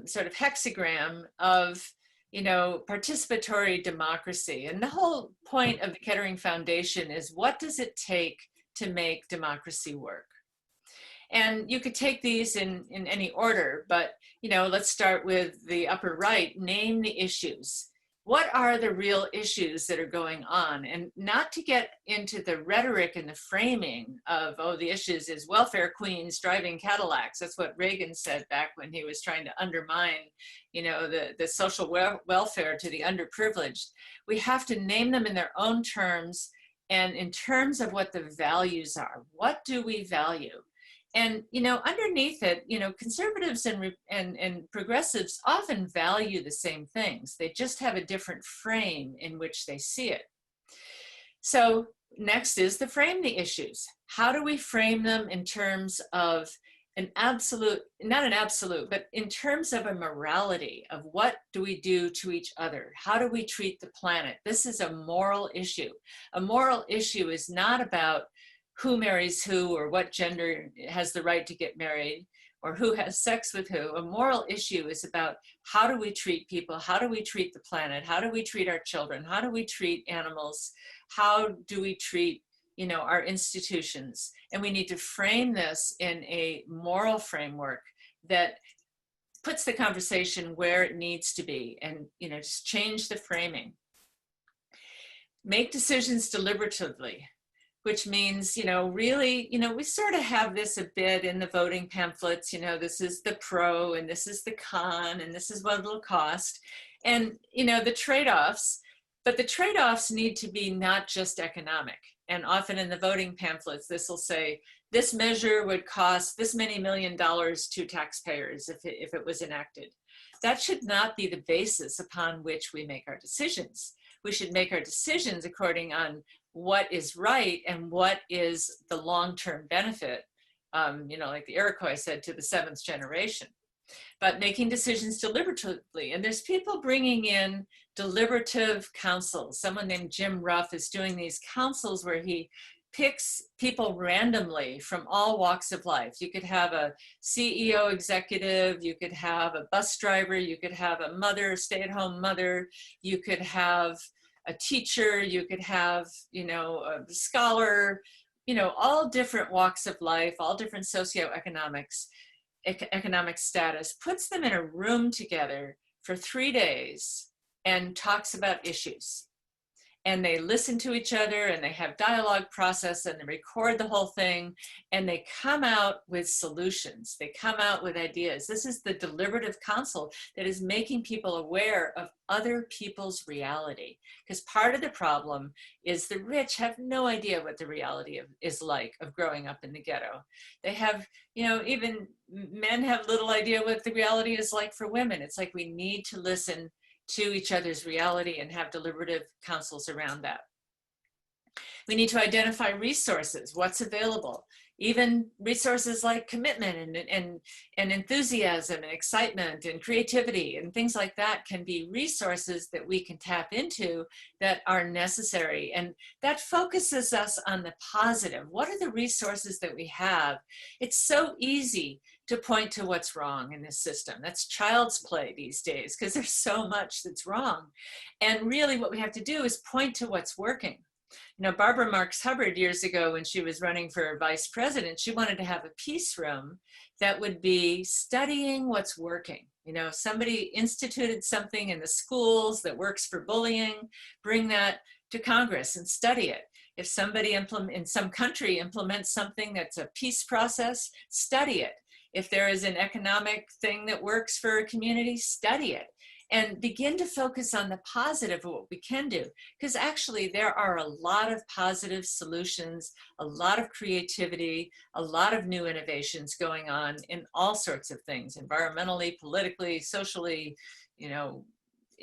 sort of hexagram of participatory democracy. And the whole point of the Kettering Foundation is, what does it take to make democracy work? And you could take these in any order, but let's start with the upper right. Name the issues. What are the real issues that are going on? And not to get into the rhetoric and the framing of, the issues is welfare queens driving Cadillacs. That's what Reagan said back when he was trying to undermine, the social welfare to the underprivileged. We have to name them in their own terms and in terms of what the values are. What do we value? And, underneath it, conservatives and progressives often value the same things. They just have a different frame in which they see it. So next is the frame the issues. How do we frame them in terms of an absolute, not an absolute, but in terms of a morality of what do we do to each other? How do we treat the planet? This is a moral issue. A moral issue is not about who marries who or what gender has the right to get married or who has sex with who. A moral issue is about how do we treat people? How do we treat the planet? How do we treat our children? How do we treat animals? How do we treat, our institutions? And we need to frame this in a moral framework that puts the conversation where it needs to be and, just change the framing. Make decisions deliberatively, which means, really, we sort of have this a bit in the voting pamphlets, this is the pro and this is the con and this is what it'll cost. And, the trade-offs, but the trade-offs need to be not just economic. And often in the voting pamphlets, this will say, this measure would cost this many $1 million to taxpayers if it was enacted. That should not be the basis upon which we make our decisions. We should make our decisions according on what is right and what is the long-term benefit, like the Iroquois said, to the 7th generation. But making decisions deliberatively. And there's people bringing in deliberative councils. Someone named Jim Ruff is doing these councils where he picks people randomly from all walks of life. You could have a CEO executive, you could have a bus driver, you could have a mother, stay-at-home mother, you could have a teacher, you could have, a scholar, all different walks of life, all different economic status, puts them in a room together for 3 days and talks about issues. And they listen to each other and they have dialogue process and they record the whole thing and they come out with solutions. They come out with ideas. This is the deliberative council that is making people aware of other people's reality. Because part of the problem is the rich have no idea what the reality is like of growing up in the ghetto. They have, even men have little idea what the reality is like for women. It's like we need to listen to each other's reality and have deliberative councils around that. We need to identify resources, what's available, even resources like commitment and enthusiasm and excitement and creativity and things like that can be resources that we can tap into that are necessary. And that focuses us on the positive. What are the resources that we have? It's so easy to point to what's wrong in this system. That's child's play these days because there's so much that's wrong. And really what we have to do is point to what's working. Barbara Marx Hubbard years ago when she was running for vice president, she wanted to have a peace room that would be studying what's working. Somebody instituted something in the schools that works for bullying, bring that to Congress and study it. If somebody in some country implements something that's a peace process, study it. If there is an economic thing that works for a community, study it. And begin to focus on the positive of what we can do. Because actually there are a lot of positive solutions, a lot of creativity, a lot of new innovations going on in all sorts of things, environmentally, politically, socially, you know,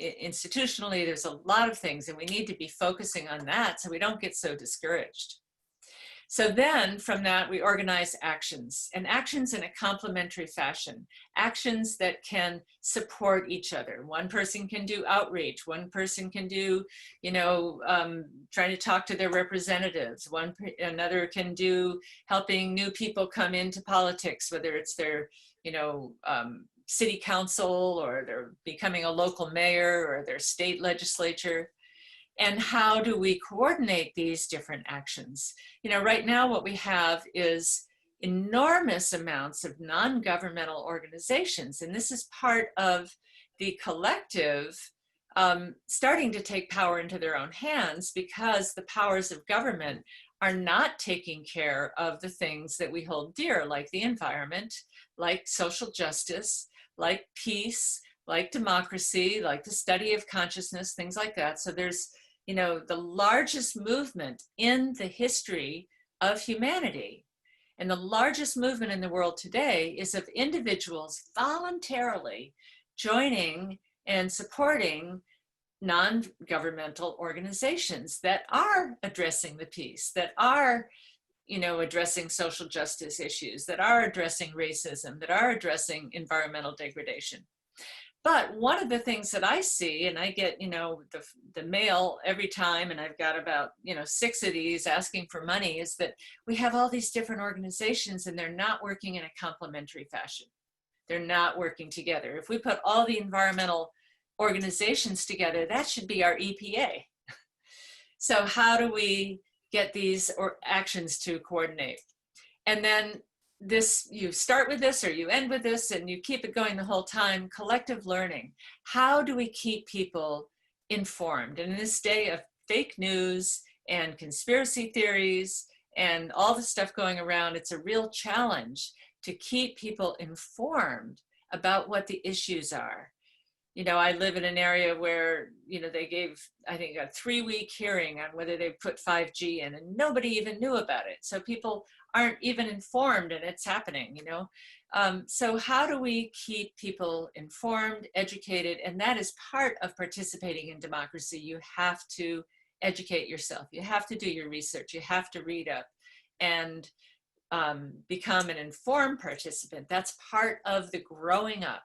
institutionally. There's a lot of things, and we need to be focusing on that so we don't get so discouraged. So then from that, we organize actions, and actions in a complementary fashion, actions that can support each other. One person can do outreach, one person can do, you know, trying to talk to their representatives, another can do helping new people come into politics, whether it's their, you know, city council, or they're becoming a local mayor, or their state legislature. And how do we coordinate these different actions? You know, right now what we have is enormous amounts of non-governmental organizations, and this is part of the collective starting to take power into their own hands, because the powers of government are not taking care of the things that we hold dear, like the environment, like social justice, like peace, like democracy, like the study of consciousness, things like that. So there's, you know, the largest movement in the history of humanity, and the largest movement in the world today is of individuals voluntarily joining and supporting non-governmental organizations that are addressing the peace, that are, you know, addressing social justice issues, that are addressing racism, that are addressing environmental degradation. But one of the things that I see, and I get, you know, the mail every time, and I've got about, you know, 6 of these asking for money, is that we have all these different organizations and they're not working in a complementary fashion. They're not working together. If we put all the environmental organizations together, that should be our EPA. So how do we get these actions to coordinate? And then this, you start with this or you end with this, and you keep it going the whole time. Collective learning. How do we keep people informed? And in this day of fake news and conspiracy theories and all the stuff going around, it's a real challenge to keep people informed about what the issues are. You know, I live in an area where, you know, they gave, I think, a 3-week hearing on whether they put 5G in, and nobody even knew about it. So people aren't even informed, and it's happening, you know. So how do we keep people informed, educated? And that is part of participating in democracy. You have to educate yourself. You have to do your research. You have to read up and become an informed participant. That's part of the growing up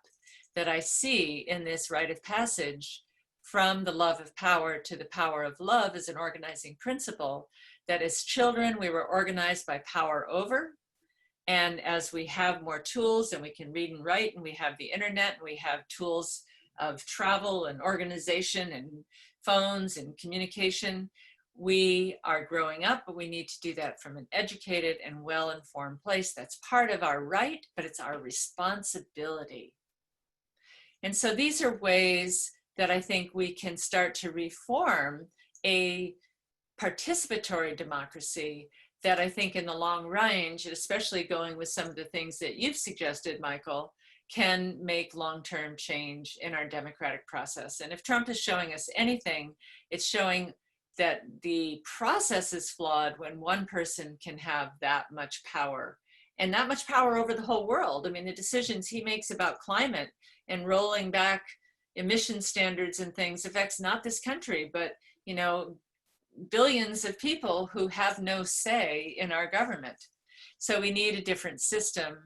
that I see in this rite of passage from the love of power to the power of love as an organizing principle, that as children we were organized by power over, and as we have more tools and we can read and write, and we have the internet, and we have tools of travel and organization and phones and communication, we are growing up, but we need to do that from an educated and well-informed place. That's part of our right, but it's our responsibility. And so these are ways that I think we can start to reform a participatory democracy that I think in the long range, especially going with some of the things that you've suggested, Michael, can make long-term change in our democratic process. And if Trump is showing us anything, it's showing that the process is flawed when one person can have that much power, and that much power over the whole world. I mean, the decisions he makes about climate and rolling back emission standards and things affects not this country, but, you know, billions of people who have no say in our government. So we need a different system,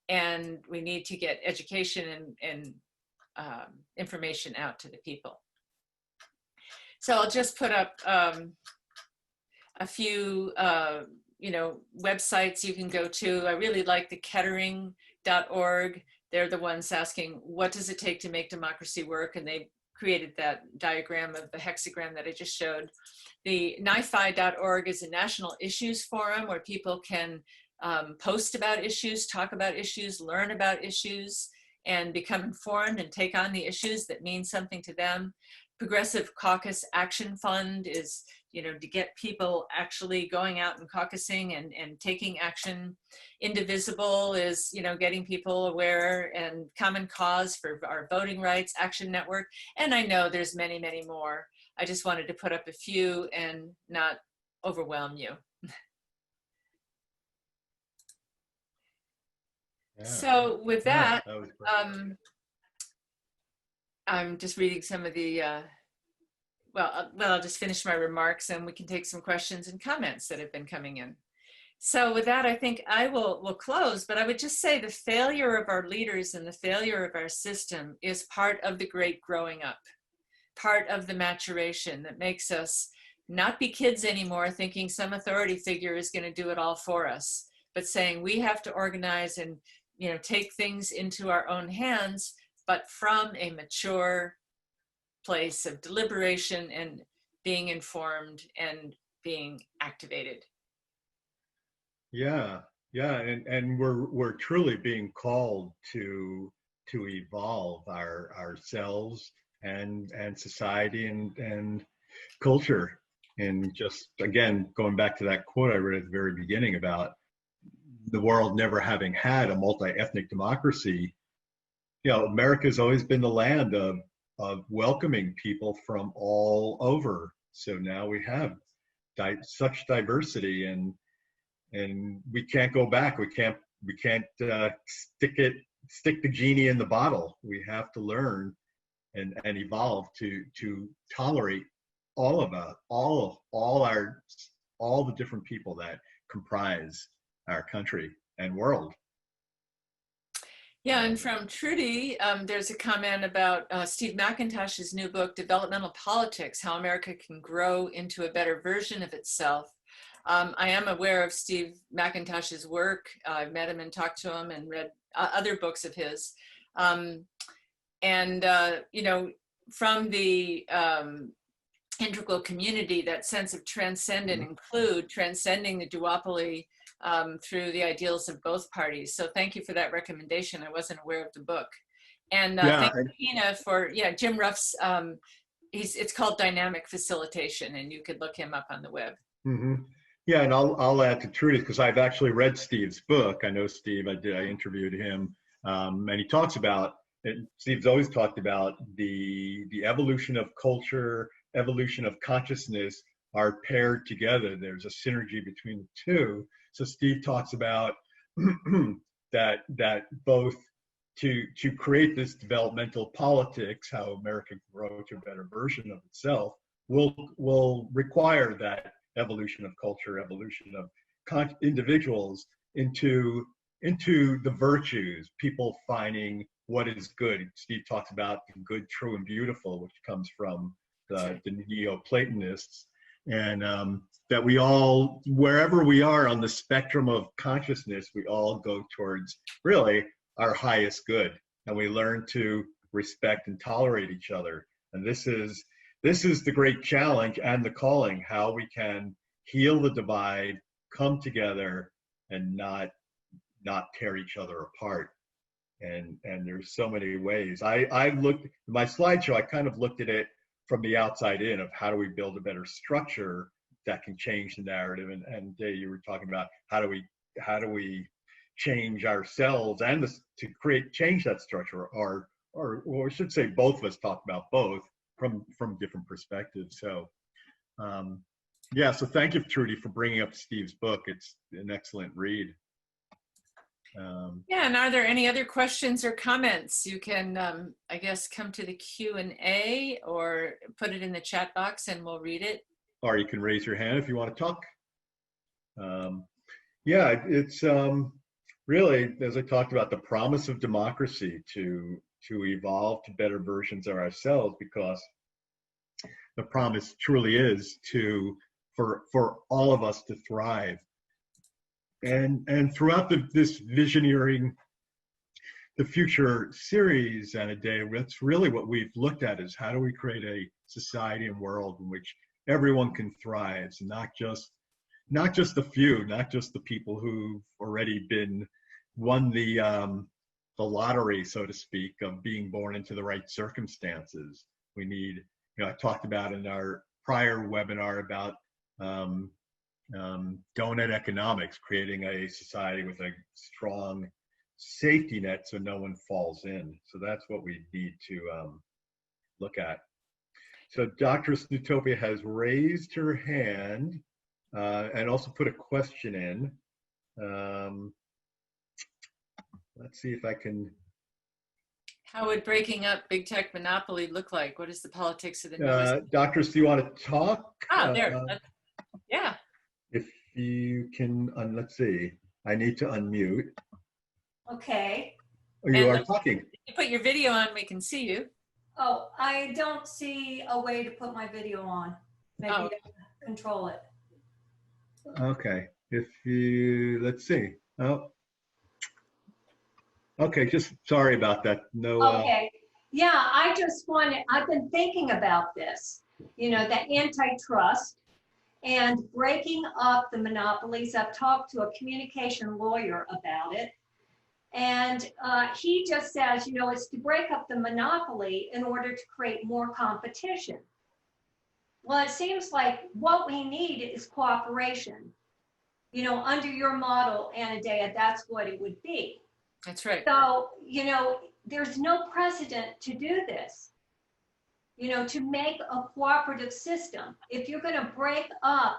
and we need to get education and information out to the people. So I'll just put up a few you know, websites you can go to. I really like the Kettering.org. They're the ones asking, what does it take to make democracy work? And they created that diagram of the hexagram that I just showed. The NIFI.org is a national issues forum where people can post about issues, talk about issues, learn about issues, and become informed and take on the issues that mean something to them. Progressive Caucus Action Fund is, to get people actually going out and caucusing and taking action. Indivisible is, getting people aware, and Common Cause for our voting rights, Action Network. And I know there's many, many more. I just wanted to put up a few and not overwhelm you. Yeah. So with that, that was I'm just reading some of the, I'll just finish my remarks and we can take some questions and comments that have been coming in. So with that, I think I will close, but I would just say the failure of our leaders and the failure of our system is part of the great growing up, part of the maturation that makes us not be kids anymore thinking some authority figure is going to do it all for us, but saying we have to organize and take things into our own hands, but from a mature place of deliberation and being informed and being activated. Yeah, and we're truly being called to evolve ourselves and society and culture. And just again, going back to that quote I read at the very beginning about the world never having had a multi-ethnic democracy, America's always been the land of welcoming people from all over. So now we have such diversity, and we can't go back. We can't stick the genie in the bottle. We have to learn and evolve to tolerate all the different people that comprise our country and world. Yeah, and from Trudy, there's a comment about Steve McIntosh's new book, Developmental Politics, How America Can Grow into a Better Version of Itself. I am aware of Steve McIntosh's work. I've met him and talked to him and read other books of his. From the integral community, that sense of transcend and include, transcending the duopoly through the ideals of both parties. So thank you for that recommendation. I wasn't aware of the book. And thank you, Tina, for, Jim Ruff's, it's called Dynamic Facilitation, and you could look him up on the web. Mm-hmm. Yeah, and I'll add to Trudy, because I've actually read Steve's book. I know Steve, I interviewed him, and he talks about, Steve's always talked about the evolution of culture, evolution of consciousness are paired together. There's a synergy between the two. So Steve talks about that both to create this developmental politics, how America can grow to a better version of itself, will require that evolution of culture, evolution of individuals into the virtues, people finding what is good. Steve talks about the good, true, and beautiful, which comes from the Neoplatonists, and that we all, wherever we are on the spectrum of consciousness, we all go towards really our highest good, and we learn to respect and tolerate each other. And this is the great challenge and the calling, how we can heal the divide, come together, and not tear each other apart. And there's so many ways. I looked, my slideshow, I kind of looked at it from the outside in, of how do we build a better structure that can change the narrative. And you were talking about how do we change ourselves and to change that structure, or I should say both of us talk about both from different perspectives. So so thank you, Trudy, for bringing up Steve's book. It's an excellent read. And are there any other questions or comments? You can, I guess, come to the Q&A or put it in the chat box and we'll read it. Or you can raise your hand if you want to talk. It's really, as I talked about, the promise of democracy to evolve to better versions of ourselves, because the promise truly is for all of us to thrive. And throughout this Visioneering the Future series, Anodea, that's really what we've looked at, is how do we create a society and world in which everyone can thrive, not just the few, not just the people who've already won the lottery, so to speak, of being born into the right circumstances. We need, I talked about in our prior webinar about donut economics, creating a society with a strong safety net so no one falls in. So that's what we need to look at. So Dr. Snutopia has raised her hand and also put a question in. Let's see if I can. How would breaking up big tech monopoly look like? What is the politics of the newest? Doctors, do you want to talk? There. Yeah. If you can, let's see. I need to unmute. Okay. Oh, you are talking. If you put your video on, we can see you. Oh, I don't see a way to put my video on. Maybe Oh. control it. Okay. If you, let's see. Oh. Okay, just sorry about that. No. Okay. Yeah, I just wanted, I've been thinking about this, you know, the antitrust and breaking up the monopolies. I've talked to a communication lawyer about it. And he just says, you know, it's to break up the monopoly in order to create more competition. Well, it seems like what we need is cooperation. You know, under your model, Anodea, that's what it would be. That's right. So, you know, there's no precedent to do this, you know, to make a cooperative system. If you're going to break up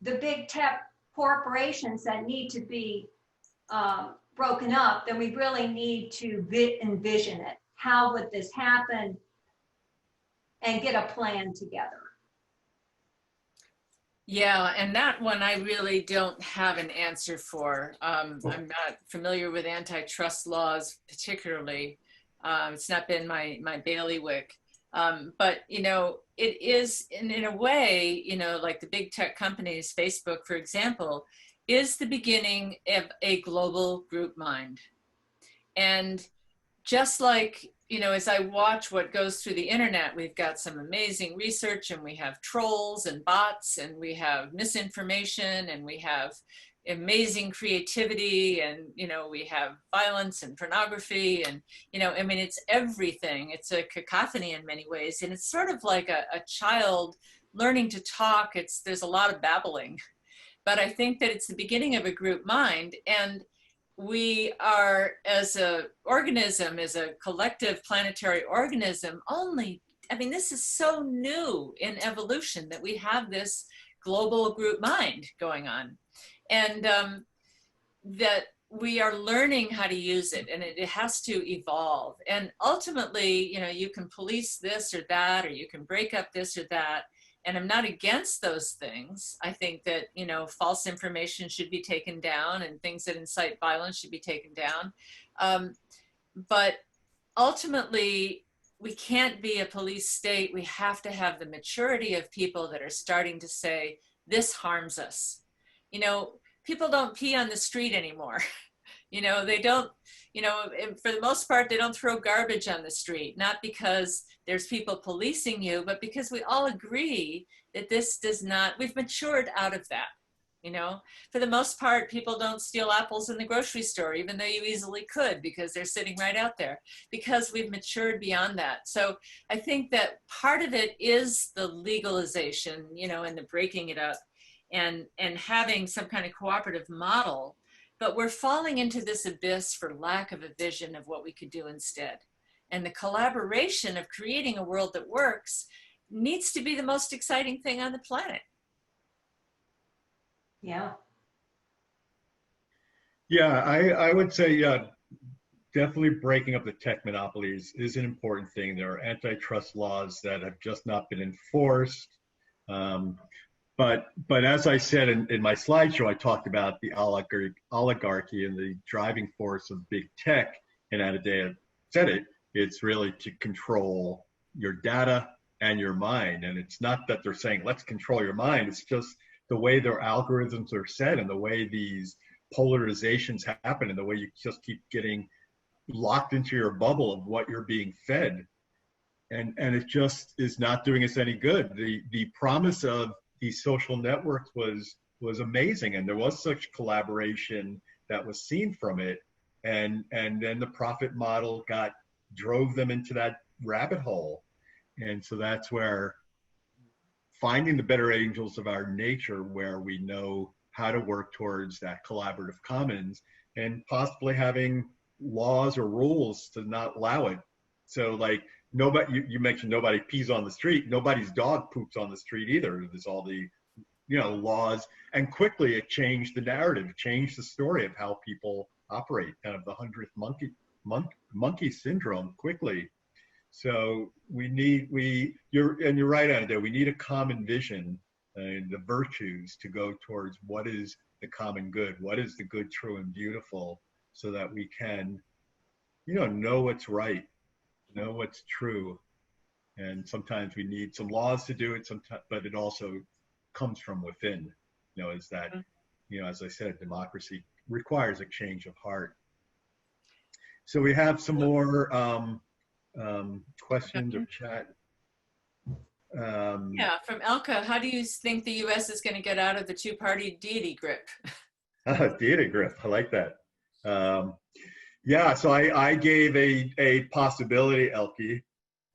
the big tech corporations that need to be broken up, then we really need to envision it. How would this happen? And get a plan together. Yeah, and that one I really don't have an answer for. I'm not familiar with antitrust laws particularly. It's not been my bailiwick. But, you know, it is, in a way, you know, like the big tech companies, Facebook, for example, is the beginning of a global group mind. And just like, you know, as I watch what goes through the internet, we've got some amazing research, and we have trolls and bots, and we have misinformation, and we have amazing creativity, and, you know, we have violence and pornography, and, you know, I mean, it's everything. It's a cacophony in many ways, and it's sort of like a child learning to talk. There's a lot of babbling, but I think that it's the beginning of a group mind. And we are, as a organism, as a collective planetary organism, only, I mean, this is so new in evolution that we have this global group mind going on, and that we are learning how to use it, and it has to evolve. And ultimately, you know, you can police this or that, or you can break up this or that. And I'm not against those things. I think that, you know, false information should be taken down, and things that incite violence should be taken down. But ultimately, we can't be a police state. We have to have the maturity of people that are starting to say, this harms us. You know, people don't pee on the street anymore. You know, they don't, you know, for the most part, they don't throw garbage on the street, not because there's people policing you, but because we all agree that this does not, we've matured out of that. You know, for the most part, people don't steal apples in the grocery store, even though you easily could, because they're sitting right out there, because we've matured beyond that. So I think that part of it is the legalization, you know, and the breaking it up, and having some kind of cooperative model. But we're falling into this abyss for lack of a vision of what we could do instead. And the collaboration of creating a world that works needs to be the most exciting thing on the planet. Yeah. Yeah, I would say, yeah, definitely breaking up the tech monopolies is an important thing. There are antitrust laws that have just not been enforced. But as I said in my slideshow, I talked about the oligarchy and the driving force of big tech, and Anodea said it. It's really to control your data and your mind. And it's not that they're saying, let's control your mind. It's just the way their algorithms are set, and the way these polarizations happen, and the way you just keep getting locked into your bubble of what you're being fed. And it just is not doing us any good. The promise of these social networks was amazing, and there was such collaboration that was seen from it, and then the profit model drove them into that rabbit hole. And so that's where finding the better angels of our nature where we know how to work towards that collaborative commons, and possibly having laws or rules to not allow it. So like nobody, you mentioned nobody pees on the street, nobody's dog poops on the street either. There's all the, you know, laws, and quickly it changed the narrative, changed the story of how people operate, kind of the 100th monkey syndrome quickly. So you're right, Anodea, we need a common vision and the virtues to go towards what is the common good, what is the good, true, and beautiful, so that we can, you know what's right, know what's true. And sometimes we need some laws to do it, sometimes, but it also comes from within, you know, is that, you know, as I said, democracy requires a change of heart. So we have some more questions or chat. Yeah, from Elka, how do you think the U.S. is going to get out of the two-party deity grip? Deity grip, I like that. Yeah, so I gave a possibility, Elke,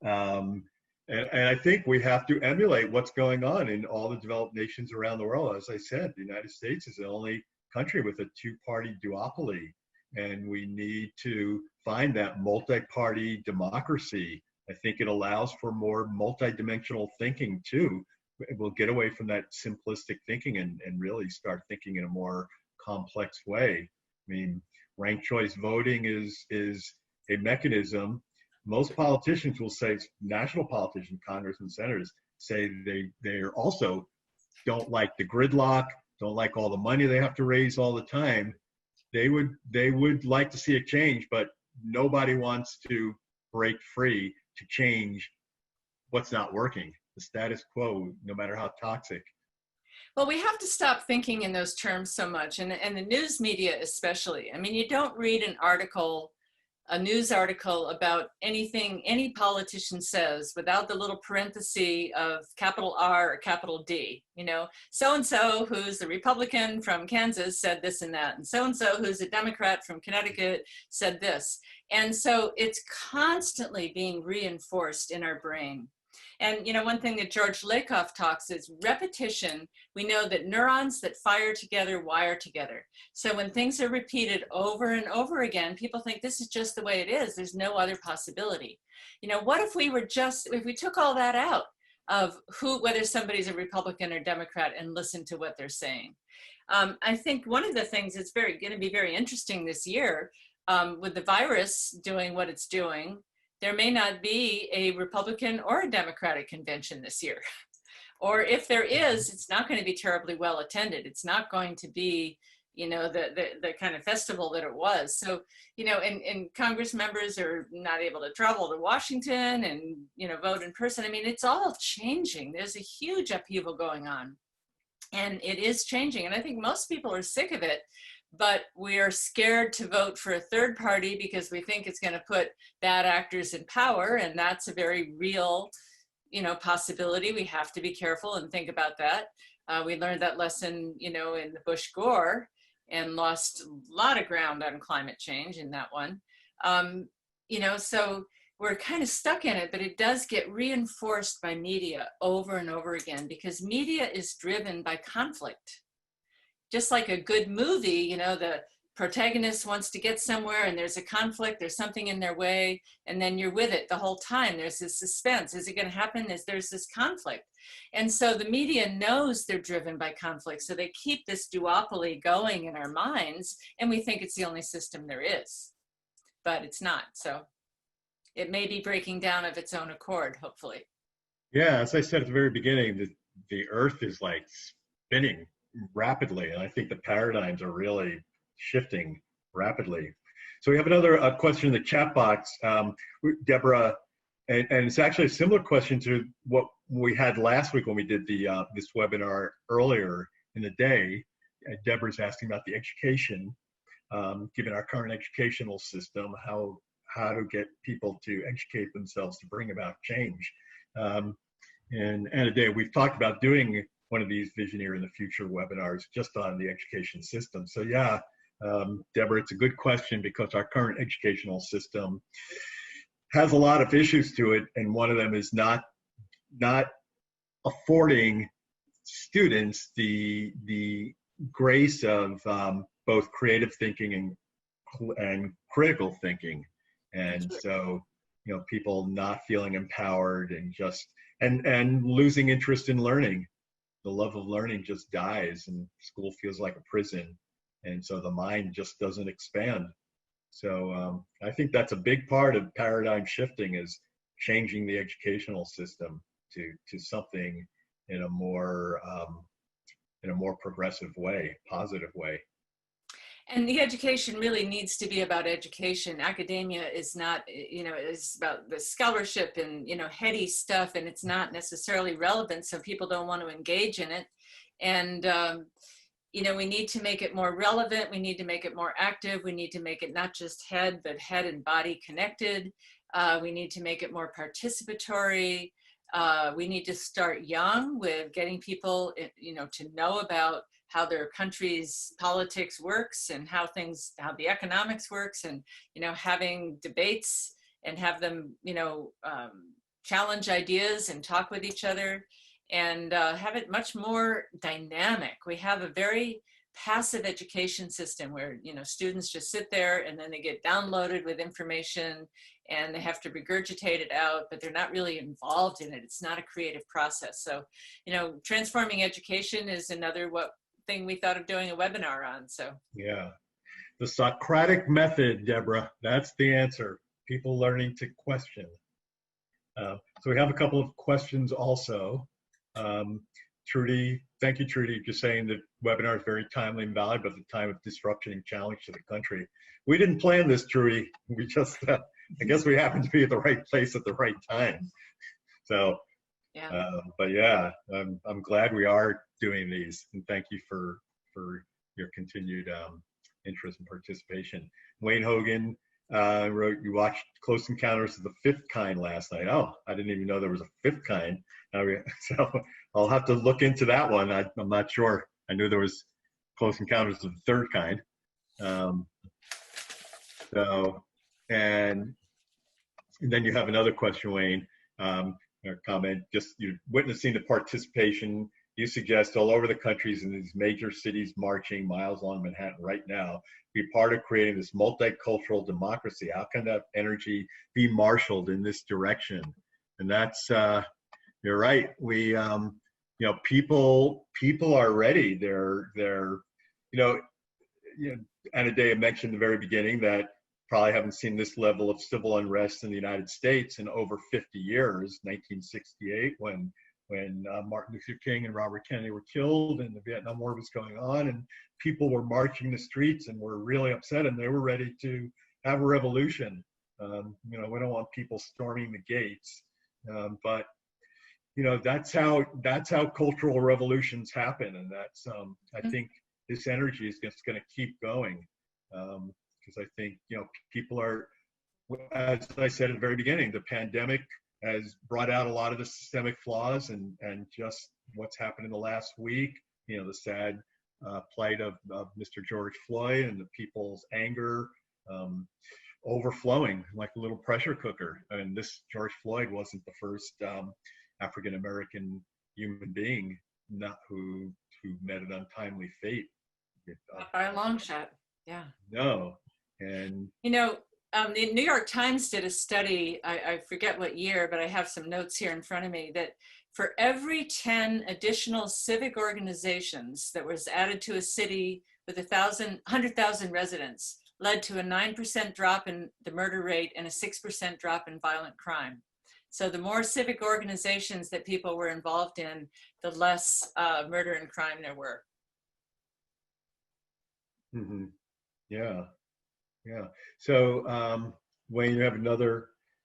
and I think we have to emulate what's going on in all the developed nations around the world. As I said, the United States is the only country with a two-party duopoly, and we need to find that multi-party democracy. I think it allows for more multidimensional thinking too. We'll get away from that simplistic thinking and really start thinking in a more complex way. I mean, ranked choice voting is a mechanism. Most politicians will say, national politicians, congressmen, senators, say they also don't like the gridlock, don't like all the money they have to raise all the time. They would like to see a change, but nobody wants to break free to change what's not working, the status quo, no matter how toxic. Well, we have to stop thinking in those terms so much, and the news media especially. I mean, you don't read a news article about anything any politician says without the little parenthesis of capital R or capital D. You know, so-and-so who's a Republican from Kansas said this and that, and so-and-so who's a Democrat from Connecticut said this. And so it's constantly being reinforced in our brain. And, you know, one thing that George Lakoff talks is repetition. We know that neurons that fire together wire together. So when things are repeated over and over again, people think this is just the way it is. There's no other possibility. You know, what if if we took all that out of whether somebody's a Republican or Democrat and listen to what they're saying? I think one of the things that's going to be very interesting this year with the virus doing what it's doing, there may not be a Republican or a Democratic convention this year. Or if there is, it's not going to be terribly well attended. It's not going to be, you know, the kind of festival that it was. So, you know, and Congress members are not able to travel to Washington and, you know, vote in person. I mean, it's all changing. There's a huge upheaval going on. And it is changing. And I think most people are sick of it. But we are scared to vote for a third party because we think it's going to put bad actors in power, and that's a very real, you know, possibility. We have to be careful and think about that. We learned that lesson, you know, in the Bush-Gore, and lost a lot of ground on climate change in that one. You know, so we're kind of stuck in it, but it does get reinforced by media over and over again, because media is driven by conflict. Just like a good movie, you know, the protagonist wants to get somewhere and there's a conflict, there's something in their way, and then you're with it the whole time. There's this suspense. Is it going to happen? There's this conflict. And so the media knows they're driven by conflict. So they keep this duopoly going in our minds, and we think it's the only system there is, but it's not. So it may be breaking down of its own accord, hopefully. Yeah, as I said at the very beginning, the earth is like spinning rapidly, and I think the paradigms are really shifting rapidly. So we have another question in the chat box, Deborah, and it's actually a similar question to what we had last week when we did this webinar earlier in the day. Deborah's asking about the education, given our current educational system, how to get people to educate themselves to bring about change. And Anodea, we've talked about doing one of these Visioneering the Future webinars just on the education system. So yeah, Deborah, it's a good question, because our current educational system has a lot of issues to it, and one of them is not affording students the grace of both creative thinking and critical thinking. And so, you know, people not feeling empowered and just and losing interest in learning. The love of learning just dies, and school feels like a prison, and so the mind just doesn't expand. So I think that's a big part of paradigm shifting, is changing the educational system to something in a more progressive way, positive way. And the education really needs to be about education. Academia is not, you know, it's about the scholarship and, you know, heady stuff, and it's not necessarily relevant, so people don't want to engage in it. And, you know, we need to make it more relevant. We need to make it more active. We need to make it not just head, but head and body connected. We need to make it more participatory. We need to start young with getting people, you know, to know about how their country's politics works and how the economics works, and, you know, having debates and have them, you know, challenge ideas and talk with each other, and have it much more dynamic. We have a very passive education system where, you know, students just sit there and then they get downloaded with information and they have to regurgitate it out, but they're not really involved in it. It's not a creative process. So, you know, transforming education is another thing we thought of doing a webinar on. So yeah, the Socratic method, Deborah, that's the answer. People learning to question. So we have a couple of questions also. Trudy, thank you, Trudy, just saying that webinar is very timely and valuable at the time of disruption and challenge to the country. We didn't plan this, Trudy. We just, I guess we happened to be at the right place at the right time. So, yeah. but yeah, I'm glad we are doing these, and thank you for your continued interest and participation. Wayne Hogan wrote, you watched Close Encounters of the Fifth Kind last night. Oh, I didn't even know there was a fifth kind. So I'll have to look into that one. I'm not sure. I knew there was Close Encounters of the Third Kind. So, and then you have another question, Wayne, or comment, just you're witnessing the participation you suggest all over the countries in these major cities marching miles along Manhattan right now, be part of creating this multicultural democracy. How can that energy be marshaled in this direction? And that's, you're right. We, you know, people are ready. They're, you know, Anodea mentioned at the very beginning that probably haven't seen this level of civil unrest in the United States in over 50 years, 1968, when Martin Luther King and Robert Kennedy were killed and the Vietnam War was going on, and people were marching the streets and were really upset, and they were ready to have a revolution. You know, we don't want people storming the gates, but you know, that's how cultural revolutions happen, and that's I think this energy is just going to keep going, because I think, you know, people are, as I said at the very beginning, the pandemic has brought out a lot of the systemic flaws, and just what's happened in the last week, you know, the sad plight of Mr. George Floyd and the people's anger overflowing like a little pressure cooker. I mean, this George Floyd wasn't the first African-American human being who met an untimely fate. Not by a long shot. Yeah. No. And you know, the New York Times did a study, I forget what year, but I have some notes here in front of me, that for every 10 additional civic organizations that was added to a city with 100,000 residents, led to a 9% drop in the murder rate and a 6% drop in violent crime. So the more civic organizations that people were involved in, the less murder and crime there were. Mm-hmm. Yeah. Yeah. So, Wayne, you have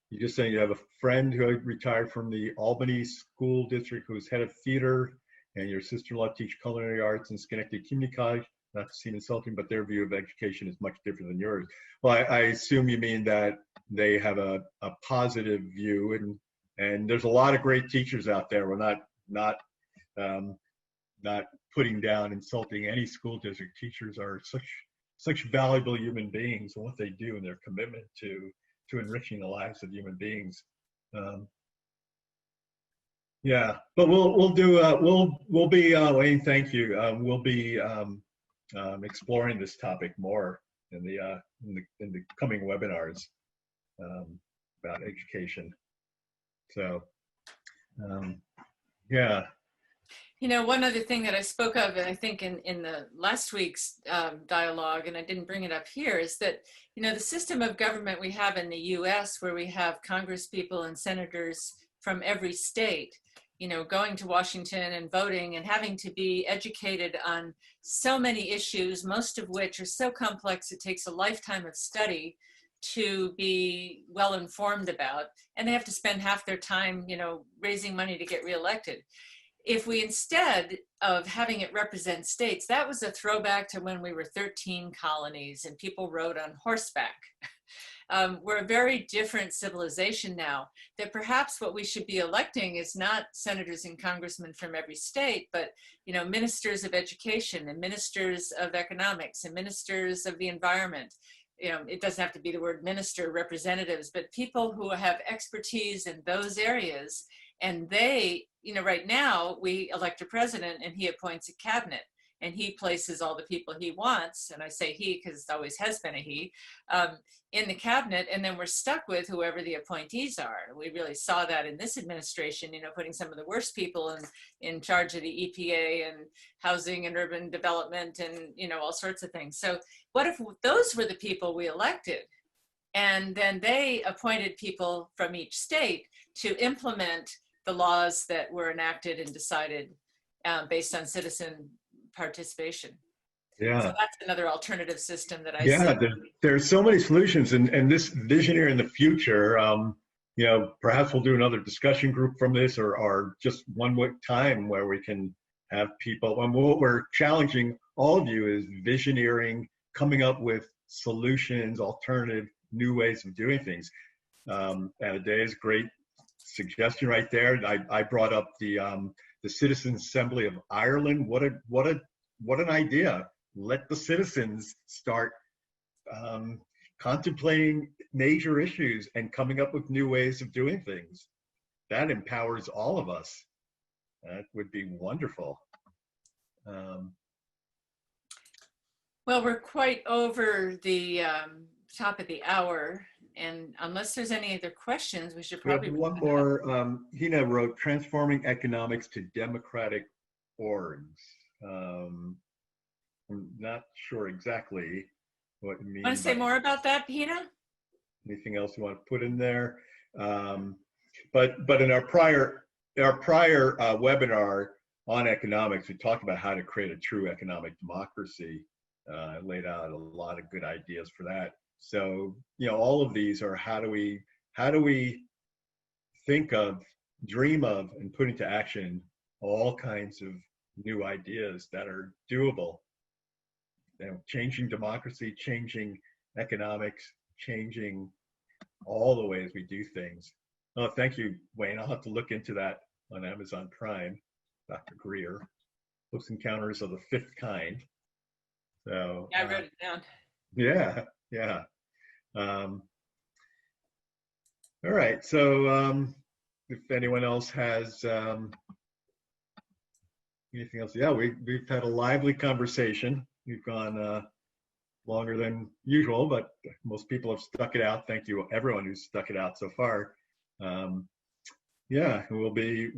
you're just saying you have a friend who retired from the Albany School District who's head of theater, and your sister-in-law teaches culinary arts in Schenectady Community College. Not to seem insulting, but their view of education is much different than yours. Well, I assume you mean that they have a positive view, and there's a lot of great teachers out there. We're not putting down, insulting any school district. Teachers are such valuable human beings, and what they do and their commitment to enriching the lives of human beings. Yeah, but we'll do we'll be Wayne. Thank you. We'll be exploring this topic more in the coming webinars about education. So yeah. You know, one other thing that I spoke of, and I think in the last week's dialogue, and I didn't bring it up here, is that, you know, the system of government we have in the US, where we have congresspeople and senators from every state, you know, going to Washington and voting and having to be educated on so many issues, most of which are so complex it takes a lifetime of study to be well informed about, and they have to spend half their time, you know, raising money to get reelected. If we, instead of having it represent states, that was a throwback to when we were 13 colonies and people rode on horseback. We're a very different civilization now, that perhaps what we should be electing is not senators and congressmen from every state, but, you know, ministers of education and ministers of economics and ministers of the environment. You know, it doesn't have to be the word minister, representatives, but people who have expertise in those areas. And they, you know, right now we elect a president and he appoints a cabinet and he places all the people he wants, and I say he because it always has been a he, in the cabinet, and then we're stuck with whoever the appointees are. We really saw that in this administration, you know, putting some of the worst people in charge of the EPA and housing and urban development and, you know, all sorts of things. So what if those were the people we elected? And then they appointed people from each state to implement the laws that were enacted and decided based on citizen participation. Yeah. So that's another alternative system that I see. There's so many solutions, and this Visioneering in the Future, you know, perhaps we'll do another discussion group from this, or just one time where we can have people, and what we're challenging all of you is visioneering, coming up with solutions, alternative, new ways of doing things. Anodea's great suggestion right there. I brought up the Citizens Assembly of Ireland. What an idea! Let the citizens start contemplating major issues and coming up with new ways of doing things. That empowers all of us. That would be wonderful. Well, we're quite over the top of the hour, and unless there's any other questions, we should probably. We have one more. Hina wrote, transforming economics to democratic orgs. I'm not sure exactly what you mean. Want to say more about that, Hina? Anything else you want to put in there? But in our prior webinar on economics, we talked about how to create a true economic democracy. I laid out a lot of good ideas for that. So, you know, all of these are how do we think of, dream of, and put into action all kinds of new ideas that are doable. You know, changing democracy, changing economics, changing all the ways we do things. Oh, thank you, Wayne. I'll have to look into that on Amazon Prime. Dr. Greer, Close Encounters of the Fifth Kind. So yeah, I wrote it down. Yeah, yeah. All right. So if anyone else has anything else, yeah, we've had a lively conversation. We've gone longer than usual, but most people have stuck it out. Thank you, everyone who's stuck it out so far. Yeah, we'll be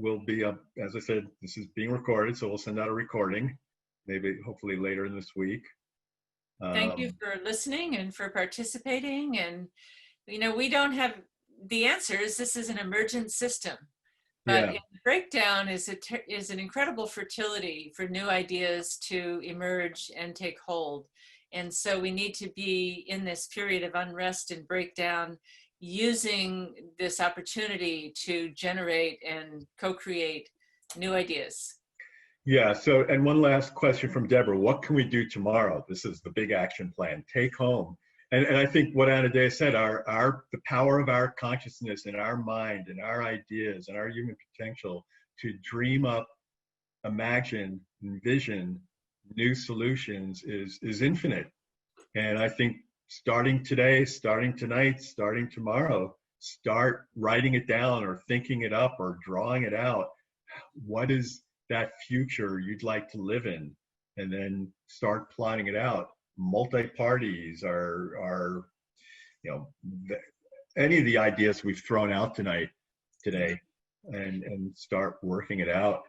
as I said, this is being recorded, so we'll send out a recording, maybe hopefully later in this week. Thank you for listening and for participating. And, you know, we don't have the answers. This is an emergent system. But yeah, breakdown is an incredible fertility for new ideas to emerge and take hold. And so we need to be in this period of unrest and breakdown, using this opportunity to generate and co-create new ideas. Yeah, so, and one last question from Deborah, what can we do tomorrow? This is the big action plan, take home. And I think what Anodea said, the power of our consciousness and our mind and our ideas and our human potential to dream up, imagine, envision new solutions is infinite. And I think starting today, starting tonight, starting tomorrow, start writing it down or thinking it up or drawing it out. what is that future you'd like to live in, and then start plotting it out. Multi-parties are you know, any of the ideas we've thrown out today, and start working it out.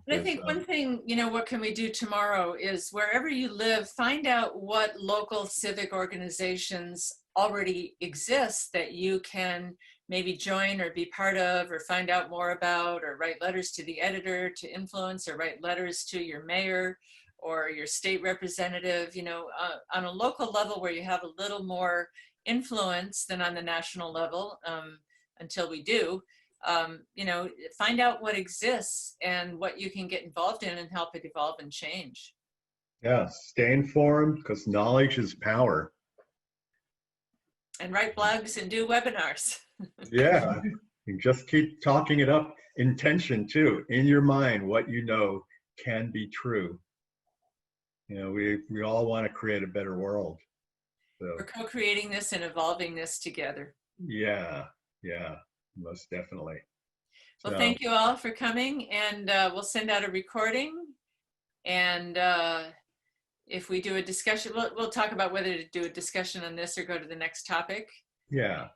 And I think one thing, you know, what can we do tomorrow is wherever you live, find out what local civic organizations already exist that you can maybe join or be part of, or find out more about, or write letters to the editor to influence, or write letters to your mayor or your state representative, you know, on a local level where you have a little more influence than on the national level, until we do. You know, find out what exists and what you can get involved in and help it evolve and change. Yeah, stay informed, because knowledge is power. And write blogs and do webinars. Yeah, and just keep talking it up. Intention too, in your mind, what you know can be true. You know, we all want to create a better world. So We're co-creating this and evolving this together. yeah, most definitely. Well, So, thank you all for coming, and we'll send out a recording. And if we do a discussion, we'll talk about whether to do a discussion on this or go to the next topic. yeah.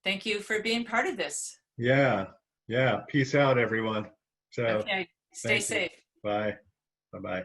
Thank you for being part of this. Yeah. Peace out, everyone. So Okay, stay safe. bye. Bye-bye.